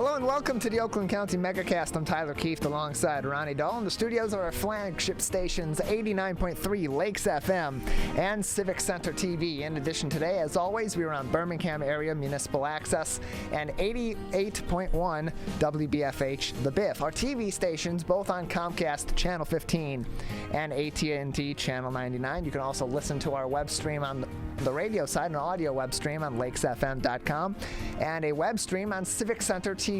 Hello and welcome to the Oakland County Megacast. I'm Tyler Keefe alongside Ronnie Dahl in the studios of our flagship stations 89.3 Lakes FM and Civic Center TV. In addition today, as always, we are on Birmingham area municipal access and 88.1 WBFH The Biff. Our TV stations both on Comcast Channel 15 and AT&T Channel 99. You can also listen to our web stream on the radio side, an audio web stream on lakesfm.com and a web stream on civiccentertv.com.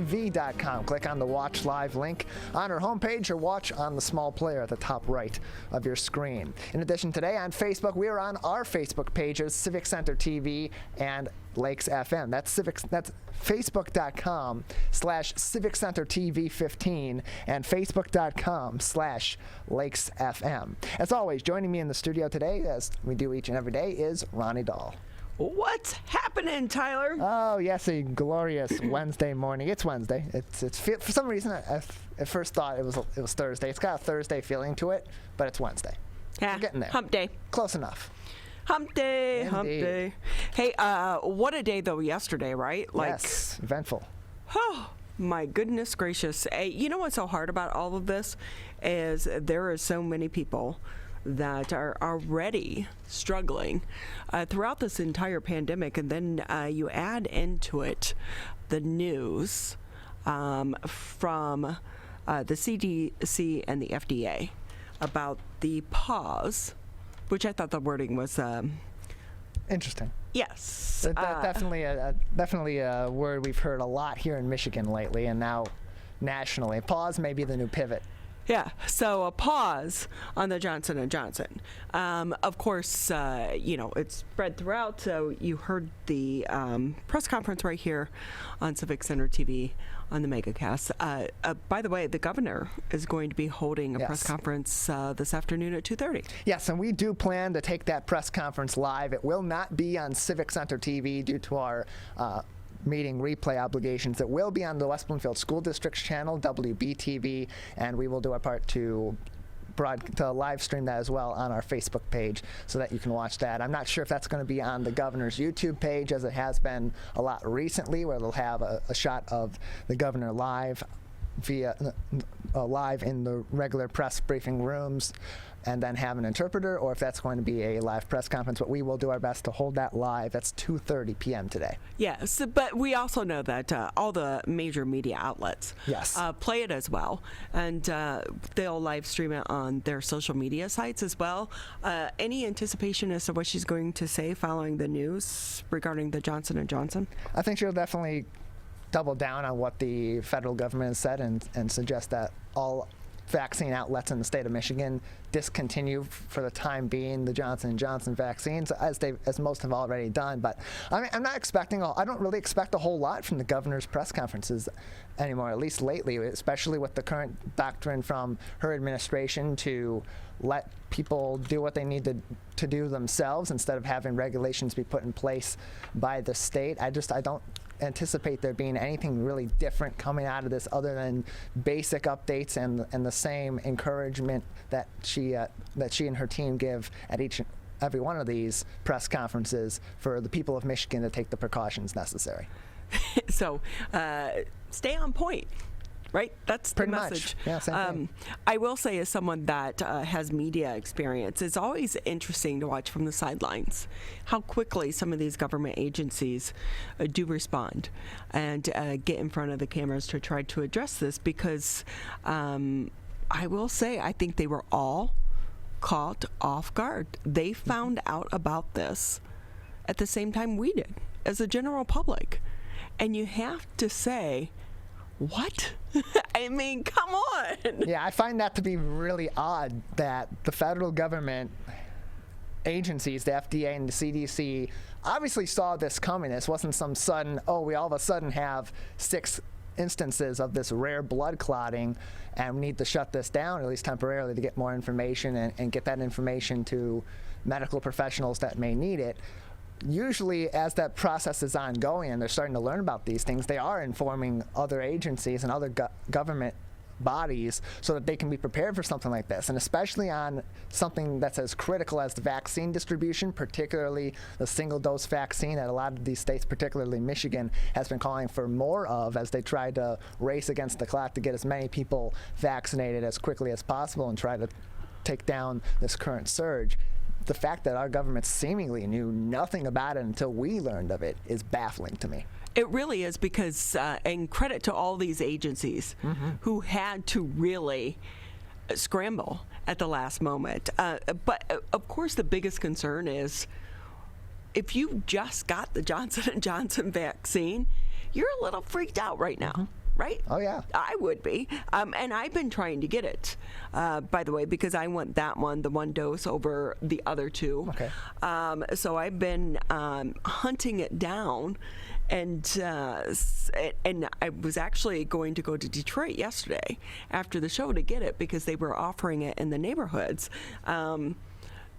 Click on the Watch Live link on our homepage or watch on the small player at the top right of your screen. In addition, today on Facebook, we are on our Facebook pages, Civic Center TV and Lakes FM. That's facebook.com/CivicCenterTV15 and facebook.com/Lakes FM. As always, joining me in the studio today, as we do each and every day, is Ronnie Dahl. What's happening, Tyler? Oh, yes, a glorious Wednesday morning. It's Wednesday. It's for some reason, I at first thought it was Thursday. It's got a Thursday feeling to it, but it's Wednesday. Yeah, we're getting there. Hump day. Close enough. Hump day, Indeed. hump day. Hey, what a day, though, yesterday, right? Yes, eventful. Oh, my goodness gracious. Hey, you know what's so hard about all of this is there are so many people that are already struggling throughout this entire pandemic, and then you add into it the news from the CDC and the FDA about the pause, which I thought the wording was interesting. Yes, definitely a word we've heard a lot here in Michigan lately, and now nationally. Pause may be the new pivot. Yeah, so a pause on the Johnson & Johnson. Of course, it's spread throughout, so you heard the press conference right here on Civic Center TV on the Megacast. By the way, the governor is going to be holding a press conference this afternoon at 2:30. Yes, and we do plan to take that press conference live. It will not be on Civic Center TV due to our meeting replay obligations. It will be on the West Bloomfield School District's channel, WBTV, and we will do our part to live stream that as well on our Facebook page so that you can watch that. I'm not sure if that's going to be on the governor's YouTube page, as it has been a lot recently, where they'll have a shot of the governor live live in the regular press briefing rooms and then have an interpreter, or if that's going to be a live press conference. But we will do our best to hold that live. That's 2:30 p.m. today. Yes, but we also know that all the major media outlets play it as well, and they'll live stream it on their social media sites as well. Any anticipation as to what she's going to say following the news regarding the Johnson & Johnson? I think she'll definitely double down on what the federal government has said and suggest that all vaccine outlets in the state of Michigan discontinue for the time being the Johnson & Johnson vaccines, as most have already done. But I'm not expecting I don't really expect a whole lot from the governor's press conferences anymore, at least lately, especially with the current doctrine from her administration to let people do what they need to do themselves instead of having regulations be put in place by the state. I don't anticipate there being anything really different coming out of this other than basic updates and the same encouragement that she and her team give at each and every one of these press conferences for the people of Michigan to take the precautions necessary. So stay on point. Right? That's pretty the message. Much. Yeah, same thing. I will say, as someone that has media experience, it's always interesting to watch from the sidelines how quickly some of these government agencies do respond and get in front of the cameras to try to address this, because I will say I think they were all caught off guard. They found out about this at the same time we did as a general public. And you have to say, what? I mean, come on. Yeah, I find that to be really odd that the federal government agencies, the FDA and the CDC, obviously saw this coming. This wasn't some sudden, we all of a sudden have 6 instances of this rare blood clotting and we need to shut this down, at least temporarily, to get more information and get that information to medical professionals that may need it. Usually, as that process is ongoing and they're starting to learn about these things, they are informing other agencies and other government bodies so that they can be prepared for something like this, and especially on something that's as critical as the vaccine distribution, particularly the single-dose vaccine that a lot of these states, particularly Michigan, has been calling for more of as they try to race against the clock to get as many people vaccinated as quickly as possible and try to take down this current surge. The fact that our government seemingly knew nothing about it until we learned of it is baffling to me. It really is, because, and credit to all these agencies who had to really scramble at the last moment. But of course, the biggest concern is if you just got the Johnson & Johnson vaccine, you're a little freaked out right now. Right? Oh, yeah. I would be. And I've been trying to get it, by the way, because I want that one, the one dose, over the other two. Okay. So I've been hunting it down. And I was actually going to go to Detroit yesterday after the show to get it because they were offering it in the neighborhoods. And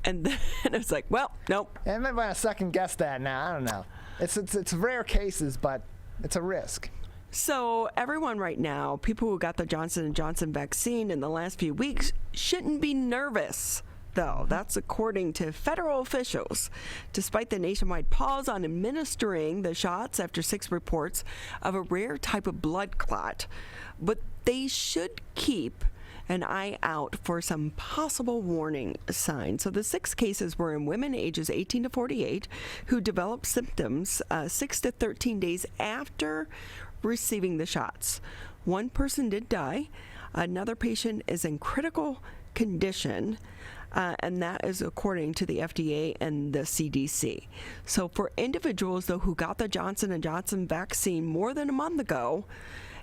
then it's like, well, nope. I might want to second guess that now. I don't know. It's rare cases, but it's a risk. So everyone right now, people who got the Johnson & Johnson vaccine in the last few weeks, shouldn't be nervous, though. That's according to federal officials, despite the nationwide pause on administering the shots after 6 reports of a rare type of blood clot. But they should keep an eye out for some possible warning signs. So the 6 cases were in women ages 18 to 48 who developed symptoms 6 to 13 days after receiving the shots. 1 person did die. Another patient is in critical condition, and that is according to the FDA and the CDC. So for individuals, though, who got the Johnson & Johnson vaccine more than a month ago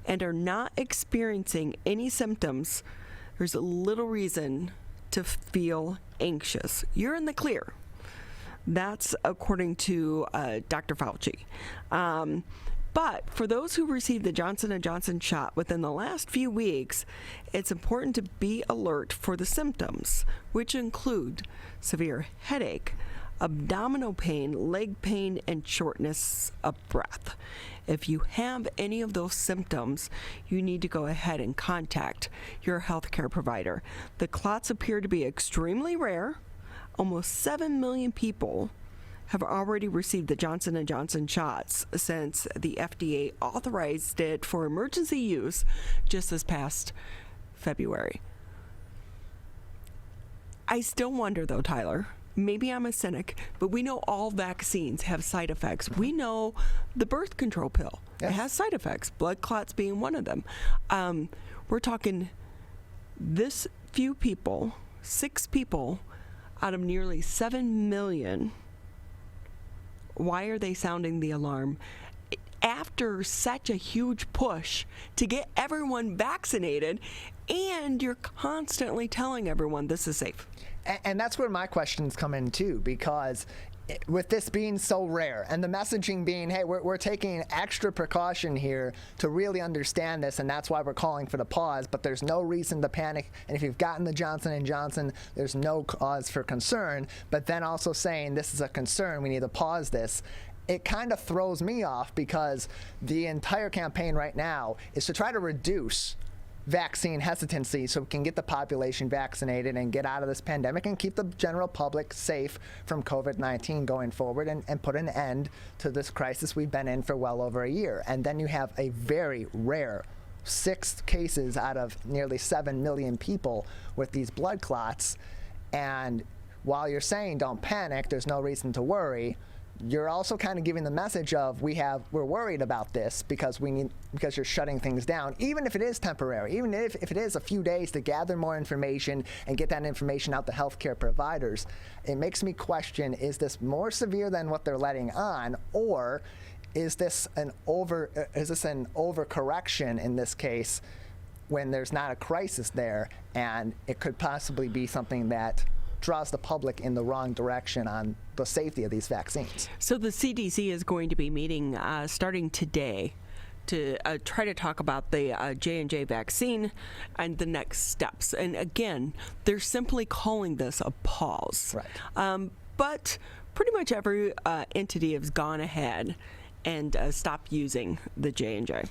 and are not experiencing any symptoms, there's little reason to feel anxious. You're in the clear. That's according to Dr. Fauci. But for those who received the Johnson & Johnson shot within the last few weeks, it's important to be alert for the symptoms, which include severe headache, abdominal pain, leg pain, and shortness of breath. If you have any of those symptoms, you need to go ahead and contact your healthcare provider. The clots appear to be extremely rare. Almost 7 million people have already received the Johnson & Johnson shots since the FDA authorized it for emergency use just this past February. I still wonder, though, Tyler, maybe I'm a cynic, but we know all vaccines have side effects. We know the birth control pill, It has side effects, blood clots being one of them. We're talking this few people, 6 people out of nearly 7 million. Why are they sounding the alarm after such a huge push to get everyone vaccinated, and you're constantly telling everyone this is safe? And that's where my questions come in too, because with this being so rare and the messaging being, hey, we're taking extra precaution here to really understand this, and that's why we're calling for the pause, but there's no reason to panic. And if you've gotten the Johnson & Johnson, there's no cause for concern, but then also saying this is a concern, we need to pause this. It kind of throws me off, because the entire campaign right now is to try to reduce vaccine hesitancy so we can get the population vaccinated and get out of this pandemic and keep the general public safe from COVID-19 going forward, and put an end to this crisis we've been in for well over a year. And then you have a very rare 6 cases out of nearly 7 million people with these blood clots. And while you're saying don't panic, there's no reason to worry, you're also kind of giving the message of we're worried about this because you're shutting things down, even if it is temporary, even if it is a few days to gather more information and get that information out to healthcare providers. It makes me question, is this more severe than what they're letting on, or is this an overcorrection in this case when there's not a crisis there, and it could possibly be something that draws the public in the wrong direction on the safety of these vaccines? So the CDC is going to be meeting starting today to try to talk about the J&J vaccine and the next steps. And again, they're simply calling this a pause. Right. But pretty much every entity has gone ahead and stopped using the J&J.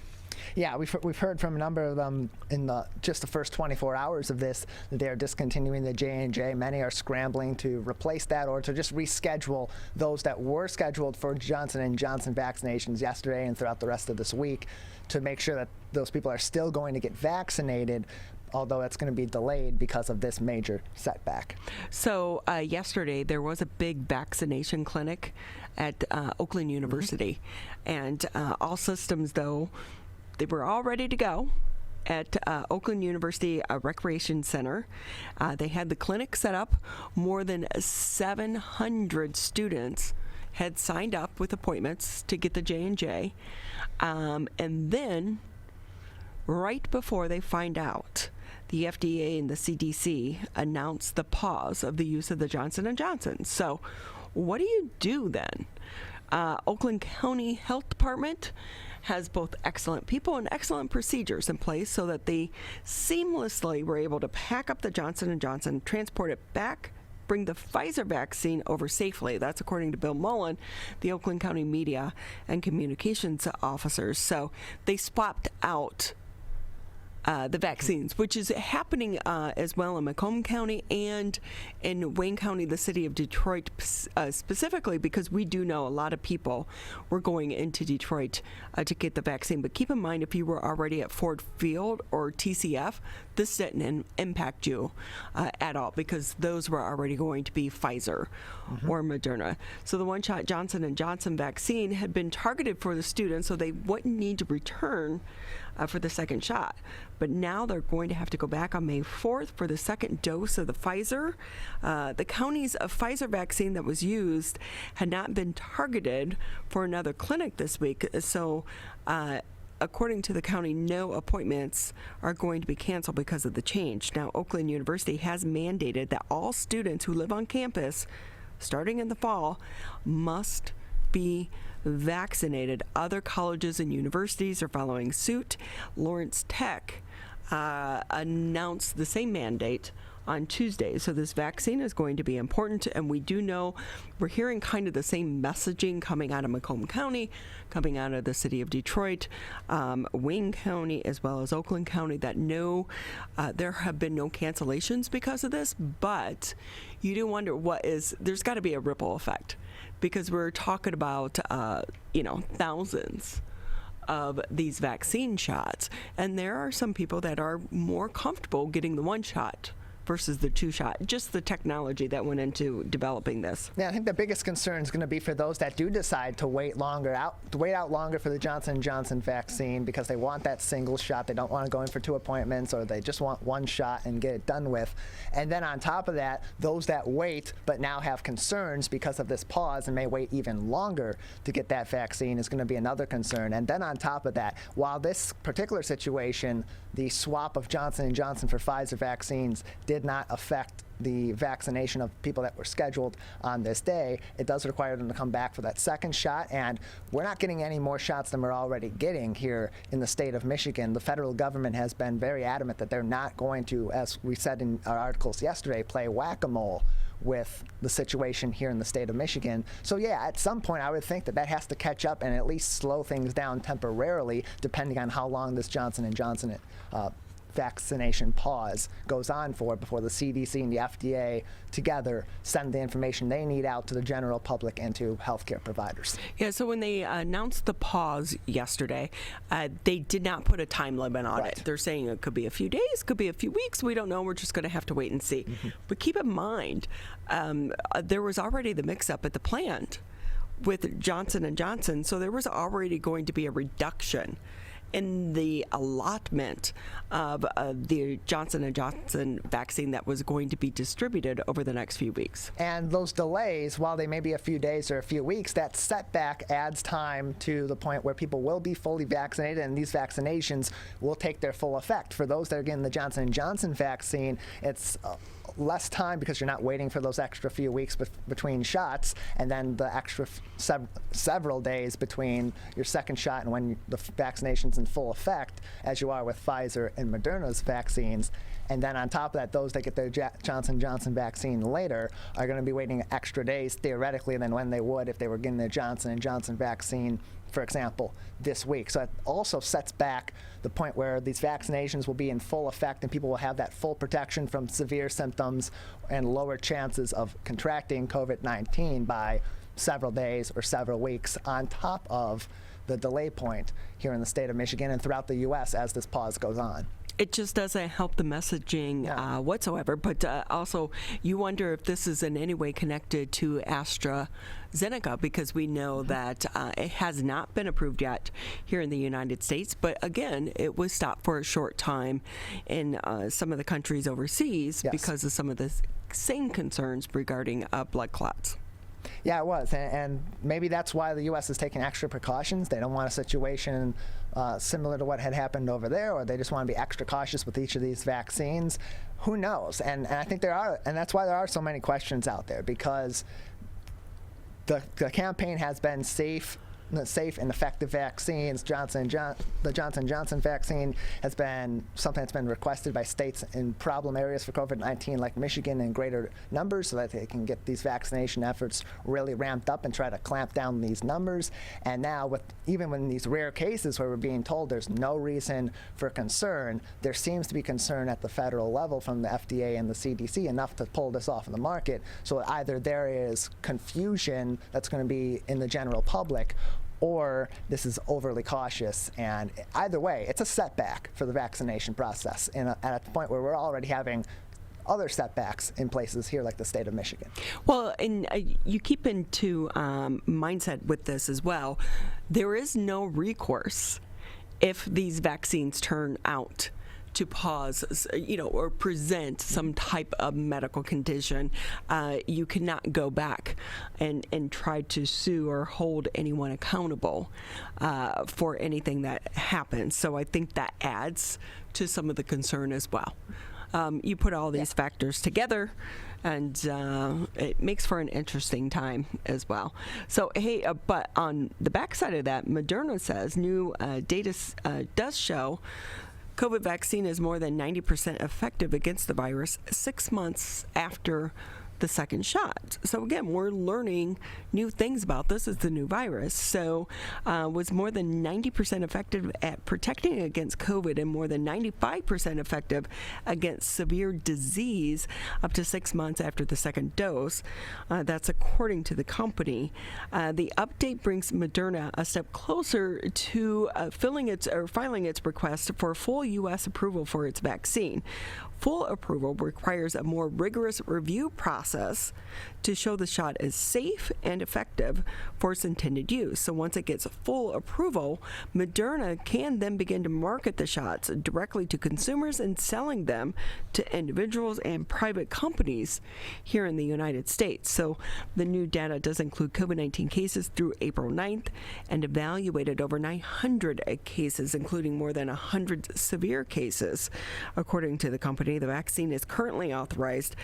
Yeah, we've heard from a number of them in just the first 24 hours of this that they are discontinuing the J&J. Many are scrambling to replace that or to just reschedule those that were scheduled for Johnson & Johnson vaccinations yesterday and throughout the rest of this week to make sure that those people are still going to get vaccinated, although it's going to be delayed because of this major setback. So yesterday there was a big vaccination clinic at Oakland University, and all systems, though, they were all ready to go at Oakland University Recreation Center. They had the clinic set up. More than 700 students had signed up with appointments to get the J&J, and then right before they find out, the FDA and the CDC announced the pause of the use of the Johnson & Johnson. So what do you do then? Oakland County Health Department has both excellent people and excellent procedures in place so that they seamlessly were able to pack up the Johnson & Johnson, transport it back, bring the Pfizer vaccine over safely. That's according to Bill Mullen, the Oakland County Media and Communications Officers. So they swapped out the vaccines, which is happening as well in Macomb County and in Wayne County, the city of Detroit, specifically because we do know a lot of people were going into Detroit to get the vaccine. But keep in mind, if you were already at Ford Field or TCF, this didn't impact you at all because those were already going to be Pfizer or Moderna. So the one-shot Johnson & Johnson vaccine had been targeted for the students so they wouldn't need to return for the second shot. But now they're going to have to go back on May 4th for the second dose of the Pfizer. The county's Pfizer vaccine that was used had not been targeted for another clinic this week. So according to the county, no appointments are going to be canceled because of the change. Now, Oakland University has mandated that all students who live on campus, starting in the fall, must be vaccinated. Other colleges and universities are following suit. Lawrence Tech announced the same mandate on Tuesday. So this vaccine is going to be important, and we do know we're hearing kind of the same messaging coming out of Macomb County, coming out of the city of Detroit, Wayne County, as well as Oakland County, that there have been no cancellations because of this, but you do wonder there's got to be a ripple effect because we're talking about, thousands of these vaccine shots, and there are some people that are more comfortable getting the one shot versus the two shot, just the technology that went into developing this. Yeah, I think the biggest concern is going to be for those that do decide to wait out longer for the Johnson & Johnson vaccine because they want that single shot. They don't want to go in for 2 appointments, or they just want one shot and get it done with. And then on top of that, those that wait but now have concerns because of this pause and may wait even longer to get that vaccine is going to be another concern. And then on top of that, while this particular situation, the swap of Johnson & Johnson for Pfizer vaccines did not affect the vaccination of people that were scheduled on this day, it does require them to come back for that second shot, and we're not getting any more shots than we're already getting here in the state of Michigan. The federal government has been very adamant that they're not going to, as we said in our articles yesterday, play whack-a-mole with the situation here in the state of Michigan. So yeah, at some point I would think that has to catch up and at least slow things down temporarily, depending on how long this Johnson & Johnson vaccination pause goes on for before the CDC and the FDA together send the information they need out to the general public and to healthcare providers. Yeah, so when they announced the pause yesterday, they did not put a time limit on it. They're saying it could be a few days, could be a few weeks, we don't know, we're just going to have to wait and see. But keep in mind, there was already the mix-up at the plant with Johnson & Johnson, so there was already going to be a reduction in the allotment of the Johnson & Johnson vaccine that was going to be distributed over the next few weeks. And those delays, while they may be a few days or a few weeks, that setback adds time to the point where people will be fully vaccinated and these vaccinations will take their full effect. For those that are getting the Johnson & Johnson vaccine, it's less time because you're not waiting for those extra few weeks between shots, and then the extra several days between your second shot and when the vaccination's in full effect, as you are with Pfizer and Moderna's vaccines. And then on top of that, those that get their Johnson & Johnson vaccine later are going to be waiting extra days, theoretically, than when they would if they were getting their Johnson & Johnson vaccine for example, this week. So it also sets back the point where these vaccinations will be in full effect and people will have that full protection from severe symptoms and lower chances of contracting COVID-19 by several days or several weeks, on top of the delay point here in the state of Michigan and throughout the U.S. as this pause goes on. It just doesn't help the messaging whatsoever. But also, you wonder if this is in any way connected to AstraZeneca, because we know that it has not been approved yet here in the United States. But again, it was stopped for a short time in some of the countries overseas because of some of the same concerns regarding blood clots. Yeah, it was, and maybe that's why the U.S. is taking extra precautions. They don't want a situation similar to what had happened over there, or they just want to be extra cautious with each of these vaccines. Who knows? And I think there are, and that's why there are so many questions out there, because the campaign has been safe and effective vaccines. The Johnson & Johnson vaccine has been something that's been requested by states in problem areas for COVID-19 like Michigan in greater numbers so that they can get these vaccination efforts really ramped up and try to clamp down these numbers. And now, even when these rare cases where we're being told there's no reason for concern, there seems to be concern at the federal level from the FDA and the CDC enough to pull this off in the market. So either there is confusion that's going to be in the general public, or this is overly cautious. And either way, it's a setback for the vaccination process at a point where we're already having other setbacks in places here like the state of Michigan. Well, and you keep into mindset with this as well. There is no recourse if these vaccines turn out to pause, or present some type of medical condition. You cannot go back and try to sue or hold anyone accountable for anything that happens. So I think that adds to some of the concern as well. You put all these factors together, and it makes for an interesting time as well. So, hey, but on the backside of that, Moderna says new data does show COVID vaccine is more than 90% effective against the virus 6 months after the second shot. So again, we're learning new things about this as the new virus. So was more than 90% effective at protecting against COVID and more than 95% effective against severe disease up to 6 months after the second dose. That's according to the company. The update brings Moderna a step closer to filing its request for full U.S. approval for its vaccine. Full approval requires a more rigorous review process to show the shot is safe and effective for its intended use. So once it gets full approval, Moderna can then begin to market the shots directly to consumers and selling them to individuals and private companies here in the United States. So the new data does include COVID-19 cases through April 9th and evaluated over 900 cases, including more than 100 severe cases. According to the company, the vaccine is currently authorized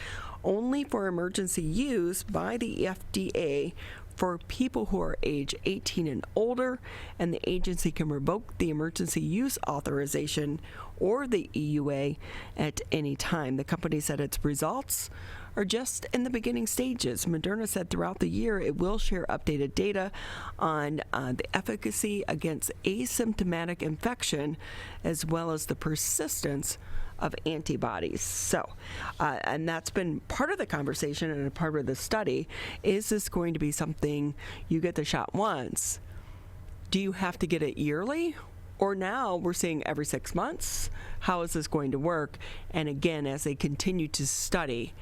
only for emergency use by the FDA for people who are age 18 and older, and the agency can revoke the emergency use authorization or the EUA at any time. The company said its results are just in the beginning stages. Moderna said throughout the year it will share updated data on the efficacy against asymptomatic infection as well as the persistence of antibodies. So, and that's been part of the conversation and a part of the study. Is this going to be something you get the shot once? Do you have to get it yearly? Or now we're seeing every 6 months? How is this going to work? And again, as they continue to study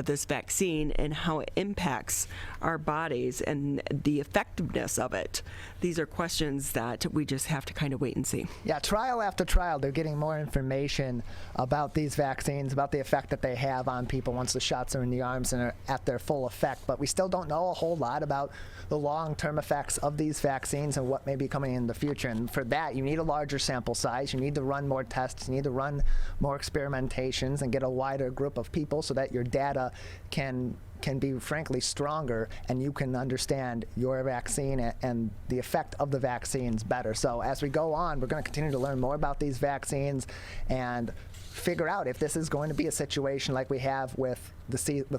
this vaccine and how it impacts our bodies and the effectiveness of it, these are questions that we just have to kind of wait and see. Yeah, trial after trial, they're getting more information about these vaccines, about the effect that they have on people once the shots are in the arms and are at their full effect. But we still don't know a whole lot about the long-term effects of these vaccines and what may be coming in the future. And for that, you need a larger sample size. You need to run more tests. You need to run more experimentations and get a wider group of people so that your data can be frankly stronger and you can understand your vaccine and the effect of the vaccines better. So as we go on, we're going to continue to learn more about these vaccines and figure out if this is going to be a situation like we have with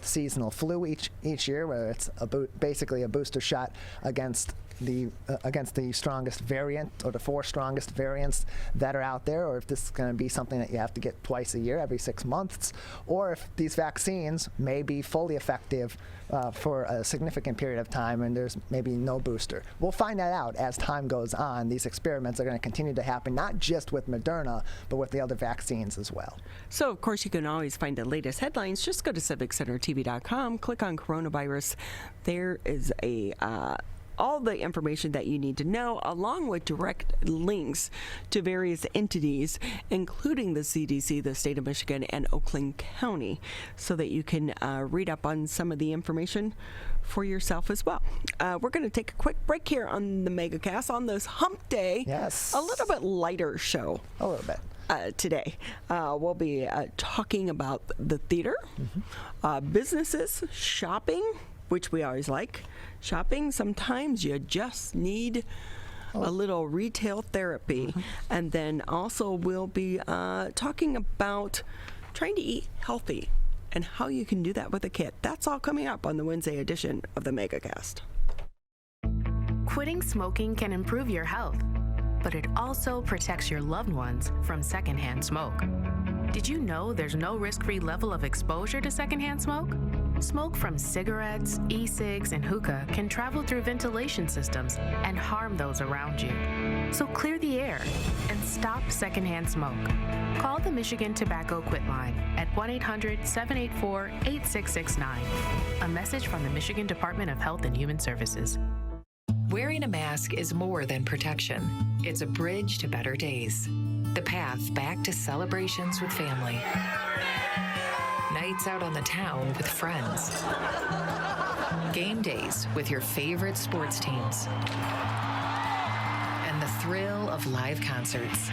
seasonal flu each year, where it's basically a booster shot against against the strongest variant or the 4 strongest variants that are out there, or if this is going to be something that you have to get twice a year, every 6 months, or if these vaccines may be fully effective for a significant period of time and there's maybe no booster. We'll find that out as time goes on. These experiments are going to continue to happen, not just with Moderna, but with the other vaccines as well. So, of course, you can always find the latest headlines. Just go to civiccentertv.com, click on coronavirus. There is all the information that you need to know, along with direct links to various entities, including the CDC, the state of Michigan, and Oakland County, so that you can read up on some of the information for yourself as well. We're going to take a quick break here on the Megacast on this hump day. Yes. A little bit lighter show. A little bit. Today. We'll be talking about the theater, businesses, shopping, which we always like. Shopping, sometimes you just need a little retail therapy. And then also we'll be talking about trying to eat healthy and how you can do that with a kid. That's all coming up on the Wednesday edition of the Megacast. Quitting smoking can improve your health, but it also protects your loved ones from secondhand smoke. Did you know there's no risk-free level of exposure to secondhand smoke? Smoke from cigarettes, e-cigs, and hookah can travel through ventilation systems and harm those around you. So clear the air and stop secondhand smoke. Call the Michigan Tobacco Quit Line at 1-800-784-8669. A message from the Michigan Department of Health and Human Services. Wearing a mask is more than protection. It's a bridge to better days. The path back to celebrations with family. Nights out on the town with friends. Game days with your favorite sports teams. And the thrill of live concerts.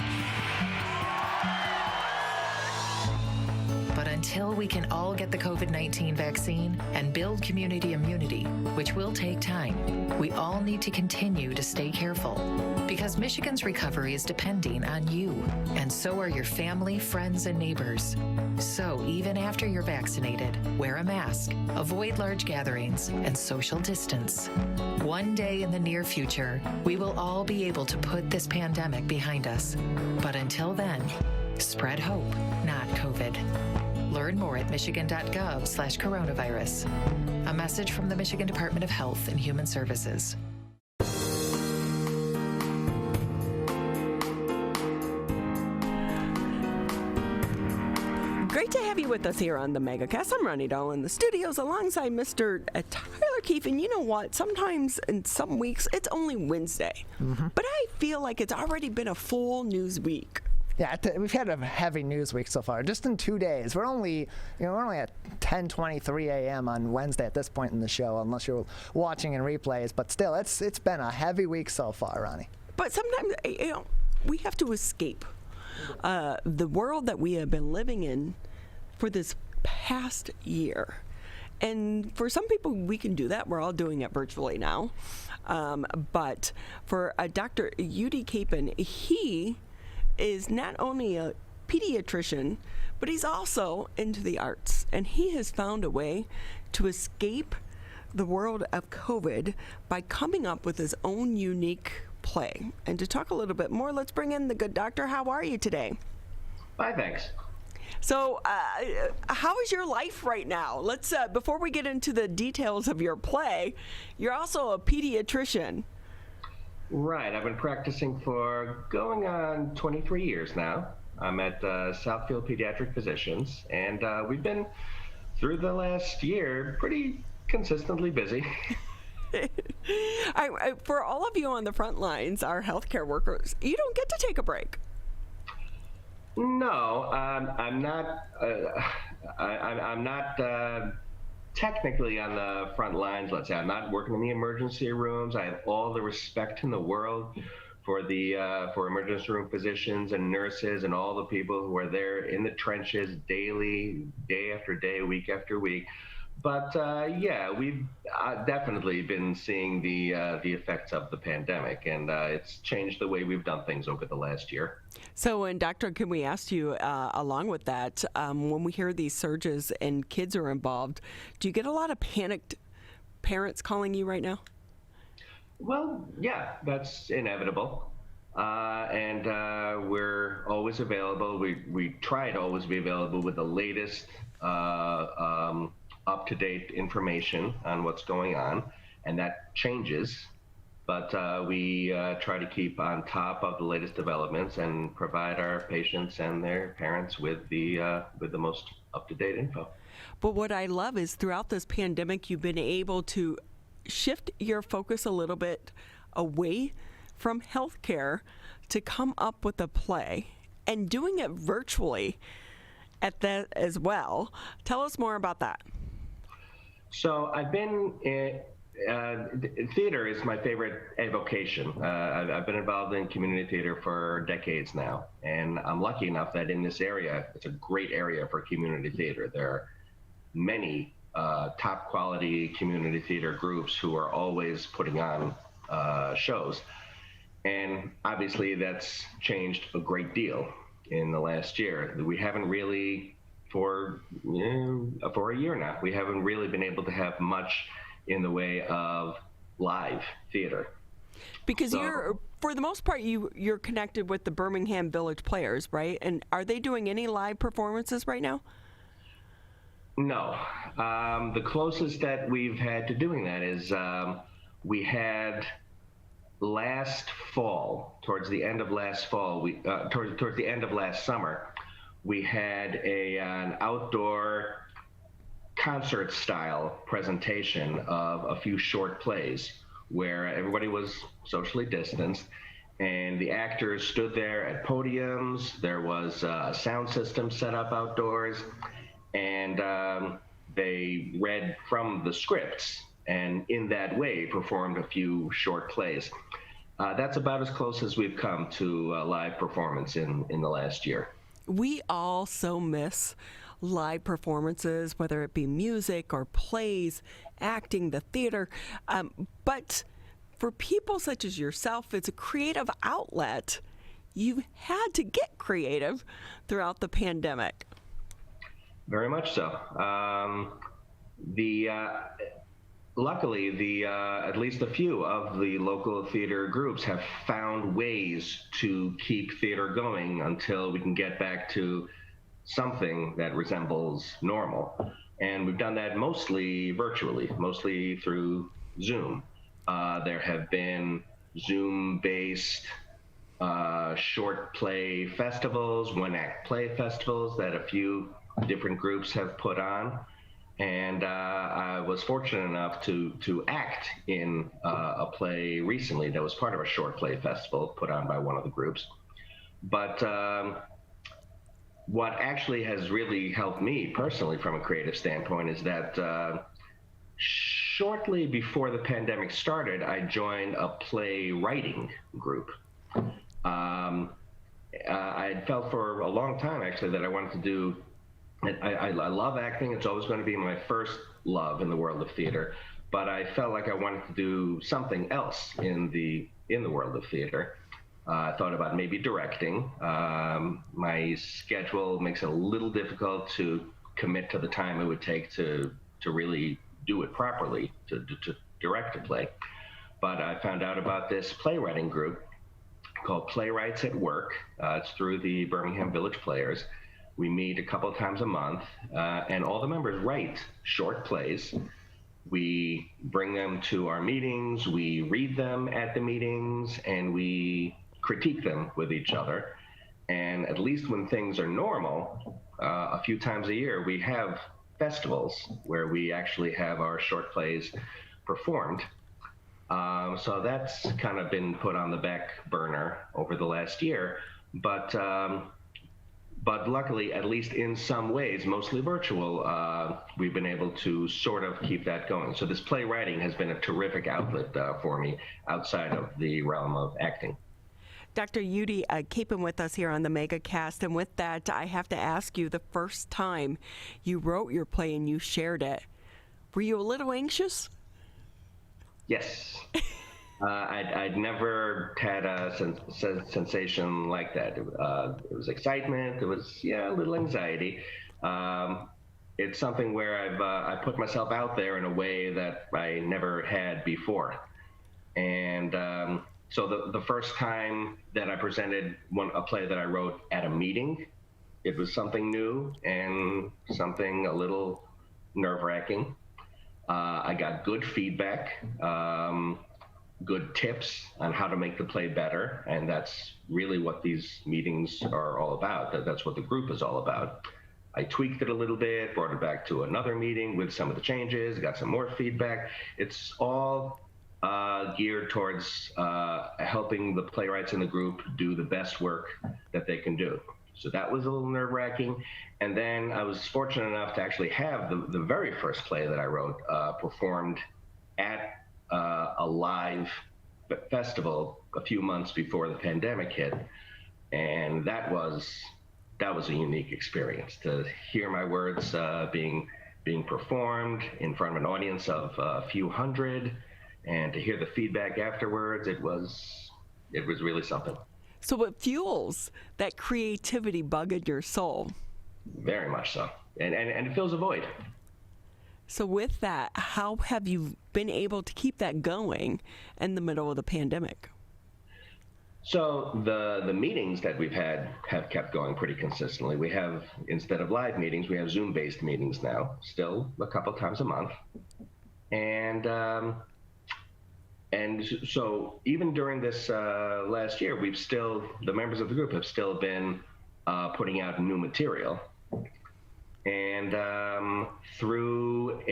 But until we can all get the COVID-19 vaccine and build community immunity, which will take time, we all need to continue to stay careful. Because Michigan's recovery is depending on you, and so are your family, friends, and neighbors. So even after you're vaccinated, wear a mask, avoid large gatherings, and social distance. One day in the near future, we will all be able to put this pandemic behind us. But until then, spread hope, not COVID. Learn more at michigan.gov/coronavirus. A message from the Michigan Department of Health and Human Services. Great to have you with us here on the Megacast. I'm Ronnie Dahl in the studios alongside Mr. Tyler Keefe. And you know what? Sometimes in some weeks, it's only Wednesday. But I feel like it's already been a full news week. Yeah, we've had a heavy news week so far. Just in 2 days, we're only at 10:23 a.m. on Wednesday at this point in the show, unless you're watching in replays. But still, it's been a heavy week so far, Ronnie. But sometimes we have to escape the world that we have been living in for this past year. And for some people, we can do that. We're all doing it virtually now. But for Dr. Udi Kapen, he is not only a pediatrician, but he's also into the arts. And he has found a way to escape the world of COVID by coming up with his own unique play. And to talk a little bit more, let's bring in the good doctor. How are you today? Fine, thanks. So how is your life right now? Let's before we get into the details of your play, you're also a pediatrician. Right. I've been practicing for going on 23 years now. I'm at Southfield Pediatric Physicians, and we've been, through the last year, pretty consistently busy. For all of you on the front lines, our healthcare workers, you don't get to take a break. No, I'm not. I'm not technically on the front lines. Let's say I'm not working in the emergency rooms. I have all the respect in the world for the for emergency room physicians and nurses and all the people who are there in the trenches daily, day after day, week after week. But yeah, we've definitely been seeing the effects of the pandemic, and it's changed the way we've done things over the last year. So, and Doctor, can we ask you, along with that, when we hear these surges and kids are involved, do you get a lot of panicked parents calling you right now? Well, yeah, that's inevitable. And we're always available. We try to always be available with the latest up-to-date information on what's going on, and that changes. But we try to keep on top of the latest developments and provide our patients and their parents with the most up-to-date info. But what I love is throughout this pandemic, you've been able to shift your focus a little bit away from healthcare to come up with a play and doing it virtually at that as well. Tell us more about that. So I've been theater is my favorite avocation. I've been involved in community theater for decades now, and I'm lucky enough that in this area, it's a great area for community theater. There are many top quality community theater groups who are always putting on shows. And obviously that's changed a great deal in the last year. We haven't really, for a year now, we haven't really been able to have much in the way of live theater. Because you're, for the most part, you're connected with the Birmingham Village Players, right? And are they doing any live performances right now? No. The closest that we've had to doing that is we had last fall, towards the end of last fall, towards the end of last summer, we had an outdoor concert-style presentation of a few short plays where everybody was socially distanced, and the actors stood there at podiums. There was a sound system set up outdoors, and they read from the scripts, and in that way performed a few short plays. That's about as close as we've come to live performance in the last year. We all so miss live performances, whether it be music or plays, acting, the theater. But for people such as yourself, it's a creative outlet. You had to get creative throughout the pandemic. Very much so. Luckily, at least a few of the local theater groups have found ways to keep theater going until we can get back to something that resembles normal. And we've done that mostly virtually, mostly through Zoom. There have been Zoom-based short play festivals, one-act play festivals that a few different groups have put on. And I was fortunate enough to act in a play recently that was part of a short play festival put on by one of the groups. But what actually has really helped me personally from a creative standpoint is that shortly before the pandemic started, I joined a playwriting group. I had felt for a long time actually that I wanted to do, I love acting. It's always going to be my first love in the world of theater, but I felt like I wanted to do something else in the world of theater. I thought about maybe directing. My schedule makes it a little difficult to commit to the time it would take to really do it properly, to direct a play. But I found out about this playwriting group called Playwrights Work. It's through the Birmingham Village Players. We meet a couple of times a month, and all the members write short plays. We bring them to our meetings, we read them at the meetings, and we critique them with each other. And at least when things are normal, a few times a year, we have festivals where we actually have our short plays performed. So that's kind of been put on the back burner over the last year. But luckily, at least in some ways, mostly virtual, we've been able to sort of keep that going. So this playwriting has been a terrific outlet for me outside of the realm of acting. Dr. Udi Kapen with us here on the Megacast, and with that, I have to ask you, the first time you wrote your play and you shared it, were you a little anxious? Yes. I'd never had a sensation like that. It was excitement. It was, a little anxiety. It's something where I put myself out there in a way that I never had before. And so the first time that I presented a play that I wrote at a meeting, it was something new and something a little nerve-wracking. I got good feedback, good tips on how to make the play better, and that's really what these meetings are all about. That's what the group is all about. I tweaked it a little bit, brought it back to another meeting with some of the changes, got some more feedback. It's all geared towards helping the playwrights in the group do the best work that they can do. So that was a little nerve-wracking. And then I was fortunate enough to actually have the very first play that I wrote performed at a live festival a few months before the pandemic hit. And that was a unique experience, to hear my words being performed in front of an audience of a few hundred, and to hear the feedback afterwards. It was really something. So what fuels that creativity bug in your soul? Very much so. And it fills a void. So with that, how have you been able to keep that going in the middle of the pandemic? So the meetings that we've had have kept going pretty consistently. We have, instead of live meetings, we have Zoom-based meetings now, still a couple times a month. And so even during this last year, the members of the group have still been putting out new material. And through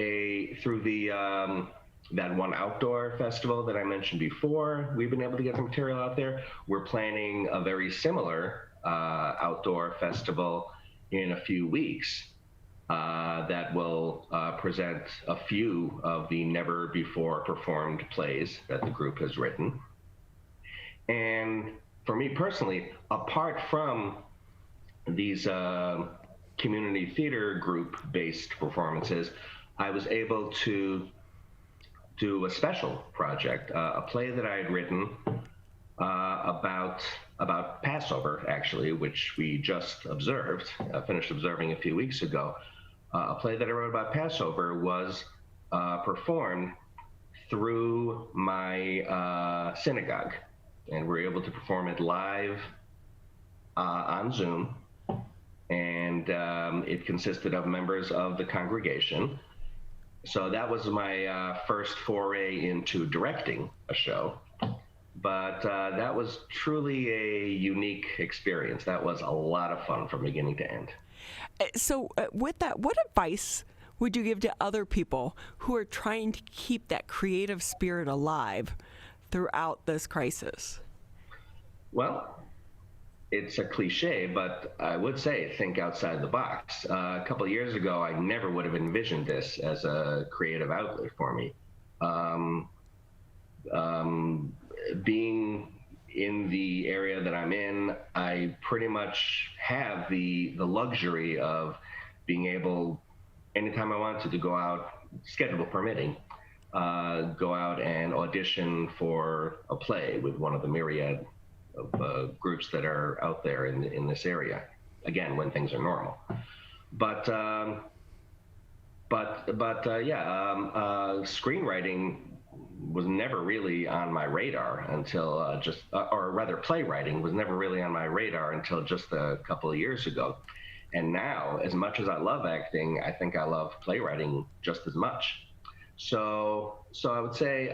that one outdoor festival that I mentioned before, we've been able to get the material out there. We're planning a very similar outdoor festival in a few weeks that will present a few of the never before performed plays that the group has written. And for me personally, apart from these community theater group-based performances, I was able to do a special project, a play that I had written about Passover, actually, which we just finished observing a few weeks ago. A play that I wrote about Passover was performed through my synagogue, and we were able to perform it live on Zoom, and it consisted of members of the congregation. So that was my first foray into directing a show, but that was truly a unique experience. That was a lot of fun from beginning to end. So with that, what advice would you give to other people who are trying to keep that creative spirit alive throughout this crisis? Well, it's a cliche, but I would say think outside the box. A couple of years ago, I never would have envisioned this as a creative outlet for me. Being in the area that I'm in, I pretty much have the luxury of being able, anytime I want to go out, schedule permitting, go out and audition for a play with one of the myriad of groups that are out there in this area. Again, when things are normal. But screenwriting was never really on my radar until or rather playwriting was never really on my radar until just a couple of years ago. And now, as much as I love acting, I think I love playwriting just as much. So I would say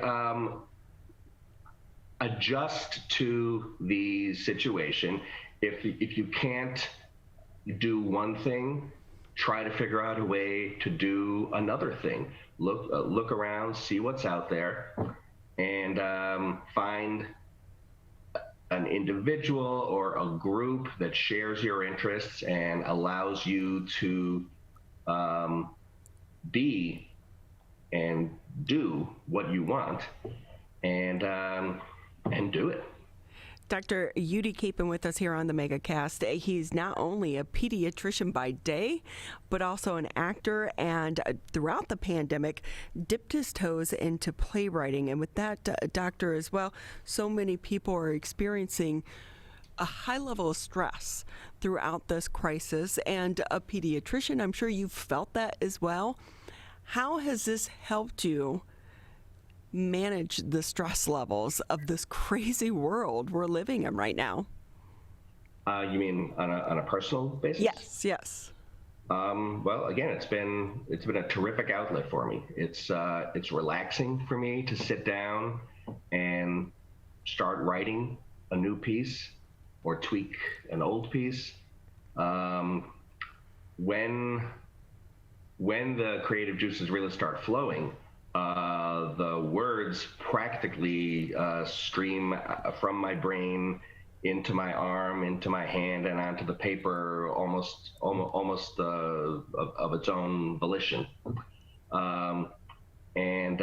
adjust to the situation. If you can't do one thing, try to figure out a way to do another thing. Look around, see what's out there, and find an individual or a group that shares your interests and allows you to be and do what you want, and do it. Dr. Udi Kapen with us here on the Megacast. He's not only a pediatrician by day, but also an actor, and throughout the pandemic, dipped his toes into playwriting. And with that, doctor, as well, so many people are experiencing a high level of stress throughout this crisis. And a pediatrician, I'm sure you've felt that as well. How has this helped you manage the stress levels of this crazy world we're living in right now? You mean on a personal basis? Yes. Well, again, it's been a terrific outlet for me. It's relaxing for me to sit down and start writing a new piece or tweak an old piece. When the creative juices really start flowing, the words practically stream from my brain into my arm, into my hand, and onto the paper almost of its own volition. And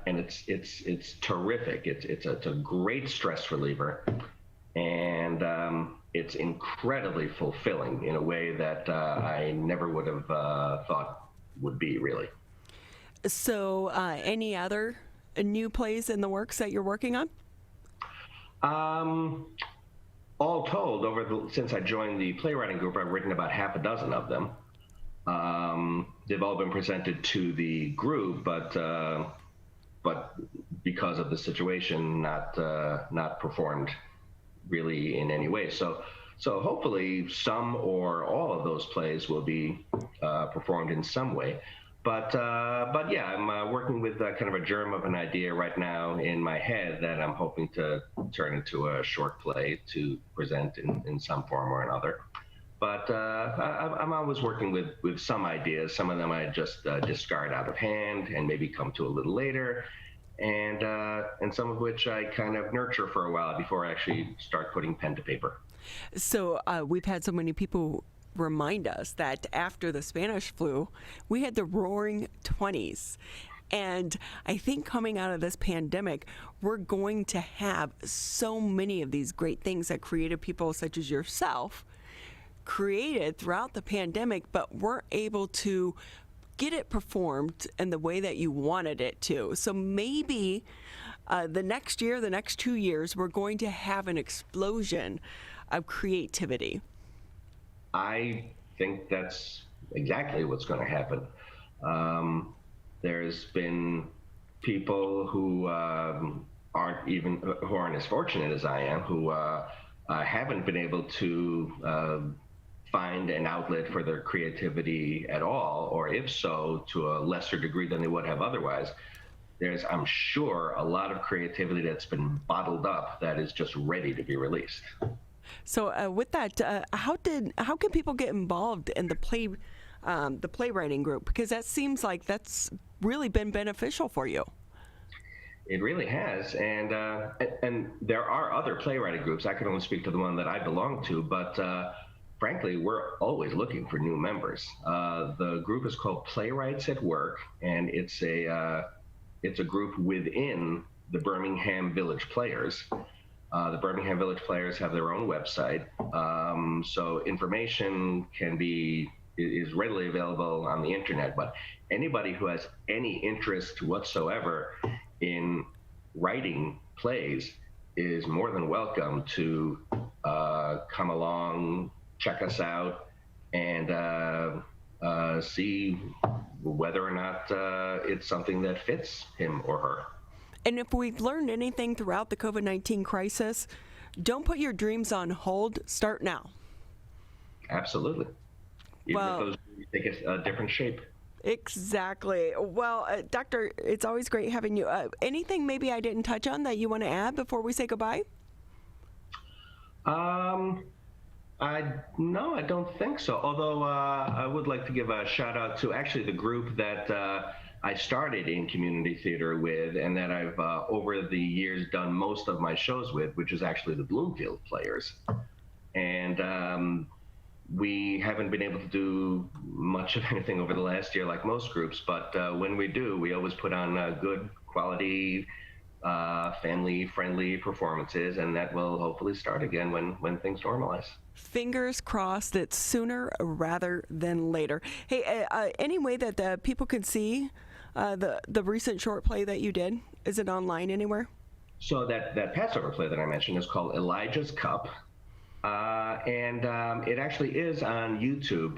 it's terrific. It's a great stress reliever, and it's incredibly fulfilling in a way that I never would have thought would be, really. So, any other new plays in the works that you're working on? All told, since I joined the playwriting group, I've written about half a dozen of them. They've all been presented to the group, but because of the situation, not performed really in any way. So hopefully some or all of those plays will be performed in some way. But yeah, I'm working with kind of a germ of an idea right now in my head that I'm hoping to turn into a short play to present in some form or another. But I'm always working with some ideas. Some of them I just discard out of hand and maybe come to a little later, and some of which I kind of nurture for a while before I actually start putting pen to paper. So we've had so many people remind us that after the Spanish flu, we had the roaring 20s. And I think coming out of this pandemic, we're going to have so many of these great things that creative people such as yourself created throughout the pandemic, but weren't able to get it performed in the way that you wanted it to. So maybe the next year, the next 2 years, we're going to have an explosion of creativity. I think that's exactly what's going to happen. There's been people who aren't as fortunate as I am, who haven't been able to find an outlet for their creativity at all, or if so, to a lesser degree than they would have otherwise. There's, I'm sure, a lot of creativity that's been bottled up that is just ready to be released. So with that, how can people get involved in the playwriting group? Because that seems like that's really been beneficial for you. It really has, and there are other playwriting groups. I can only speak to the one that I belong to, but frankly, we're always looking for new members. The group is called Playwrights Work, and it's a group within the Birmingham Village Players. The Birmingham Village Players have their own website, so information is readily available on the internet. But anybody who has any interest whatsoever in writing plays is more than welcome to come along, check us out, and see whether or not it's something that fits him or her. And if we've learned anything throughout the COVID-19 crisis, don't put your dreams on hold. Start now. Absolutely. Even if those dreams take a different shape. Exactly. Well, Doctor, it's always great having you. Anything maybe I didn't touch on that you want to add before we say goodbye? No, I don't think so. Although I would like to give a shout out to actually the group that I started in community theater with, and that I've over the years done most of my shows with, which is actually the Bloomfield Players. And we haven't been able to do much of anything over the last year like most groups, but when we do, we always put on good quality, family-friendly performances, and that will hopefully start again when things normalize. Fingers crossed it's sooner rather than later. Hey, any way that people can see the recent short play that you did? Is it online anywhere? So that Passover play that I mentioned is called Elijah's Cup, and it actually is on YouTube.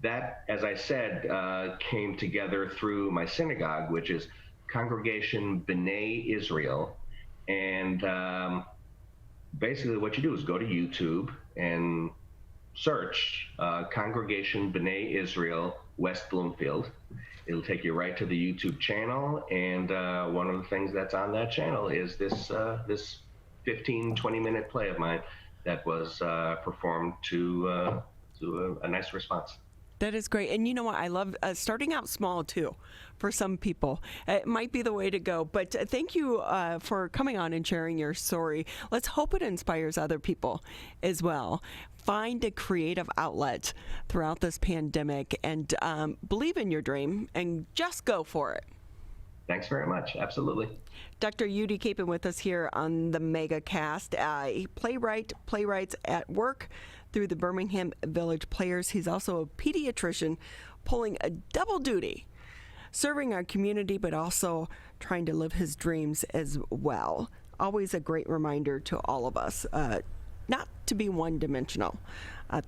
That, as I said, came together through my synagogue, which is Congregation B'nai Israel. And basically what you do is go to YouTube and search Congregation B'nai Israel, West Bloomfield. It'll take you right to the YouTube channel. And one of the things that's on that channel is this 15, 20-minute play of mine that was performed to a nice response. That is great. And you know what? I love starting out small, too, for some people. It might be the way to go. But thank you for coming on and sharing your story. Let's hope it inspires other people as well. Find a creative outlet throughout this pandemic and believe in your dream and just go for it. Thanks very much. Absolutely. Dr. Udi Kapen with us here on the Megacast, a playwright, Playwrights at Work through the Birmingham Village Players. He's also a pediatrician pulling a double duty, serving our community, but also trying to live his dreams as well. Always a great reminder to all of us not to be one-dimensional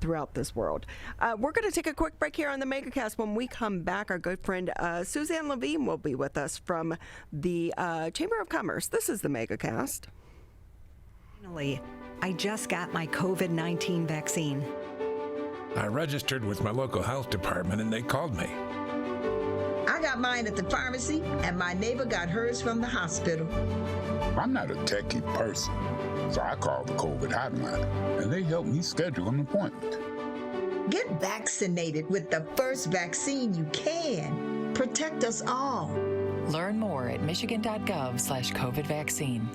throughout this world. We're going to take a quick break here on the Megacast. When we come back, our good friend Suzanne Levine will be with us from the Chamber of Commerce. This is the Megacast. Finally, I just got my COVID-19 vaccine. I registered with my local health department and they called me. I got mine at the pharmacy and my neighbor got hers from the hospital. I'm not a techie person, so I called the COVID hotline and they helped me schedule an appointment. Get vaccinated with the first vaccine you can. Protect us all. Learn more at michigan.gov/COVID vaccine.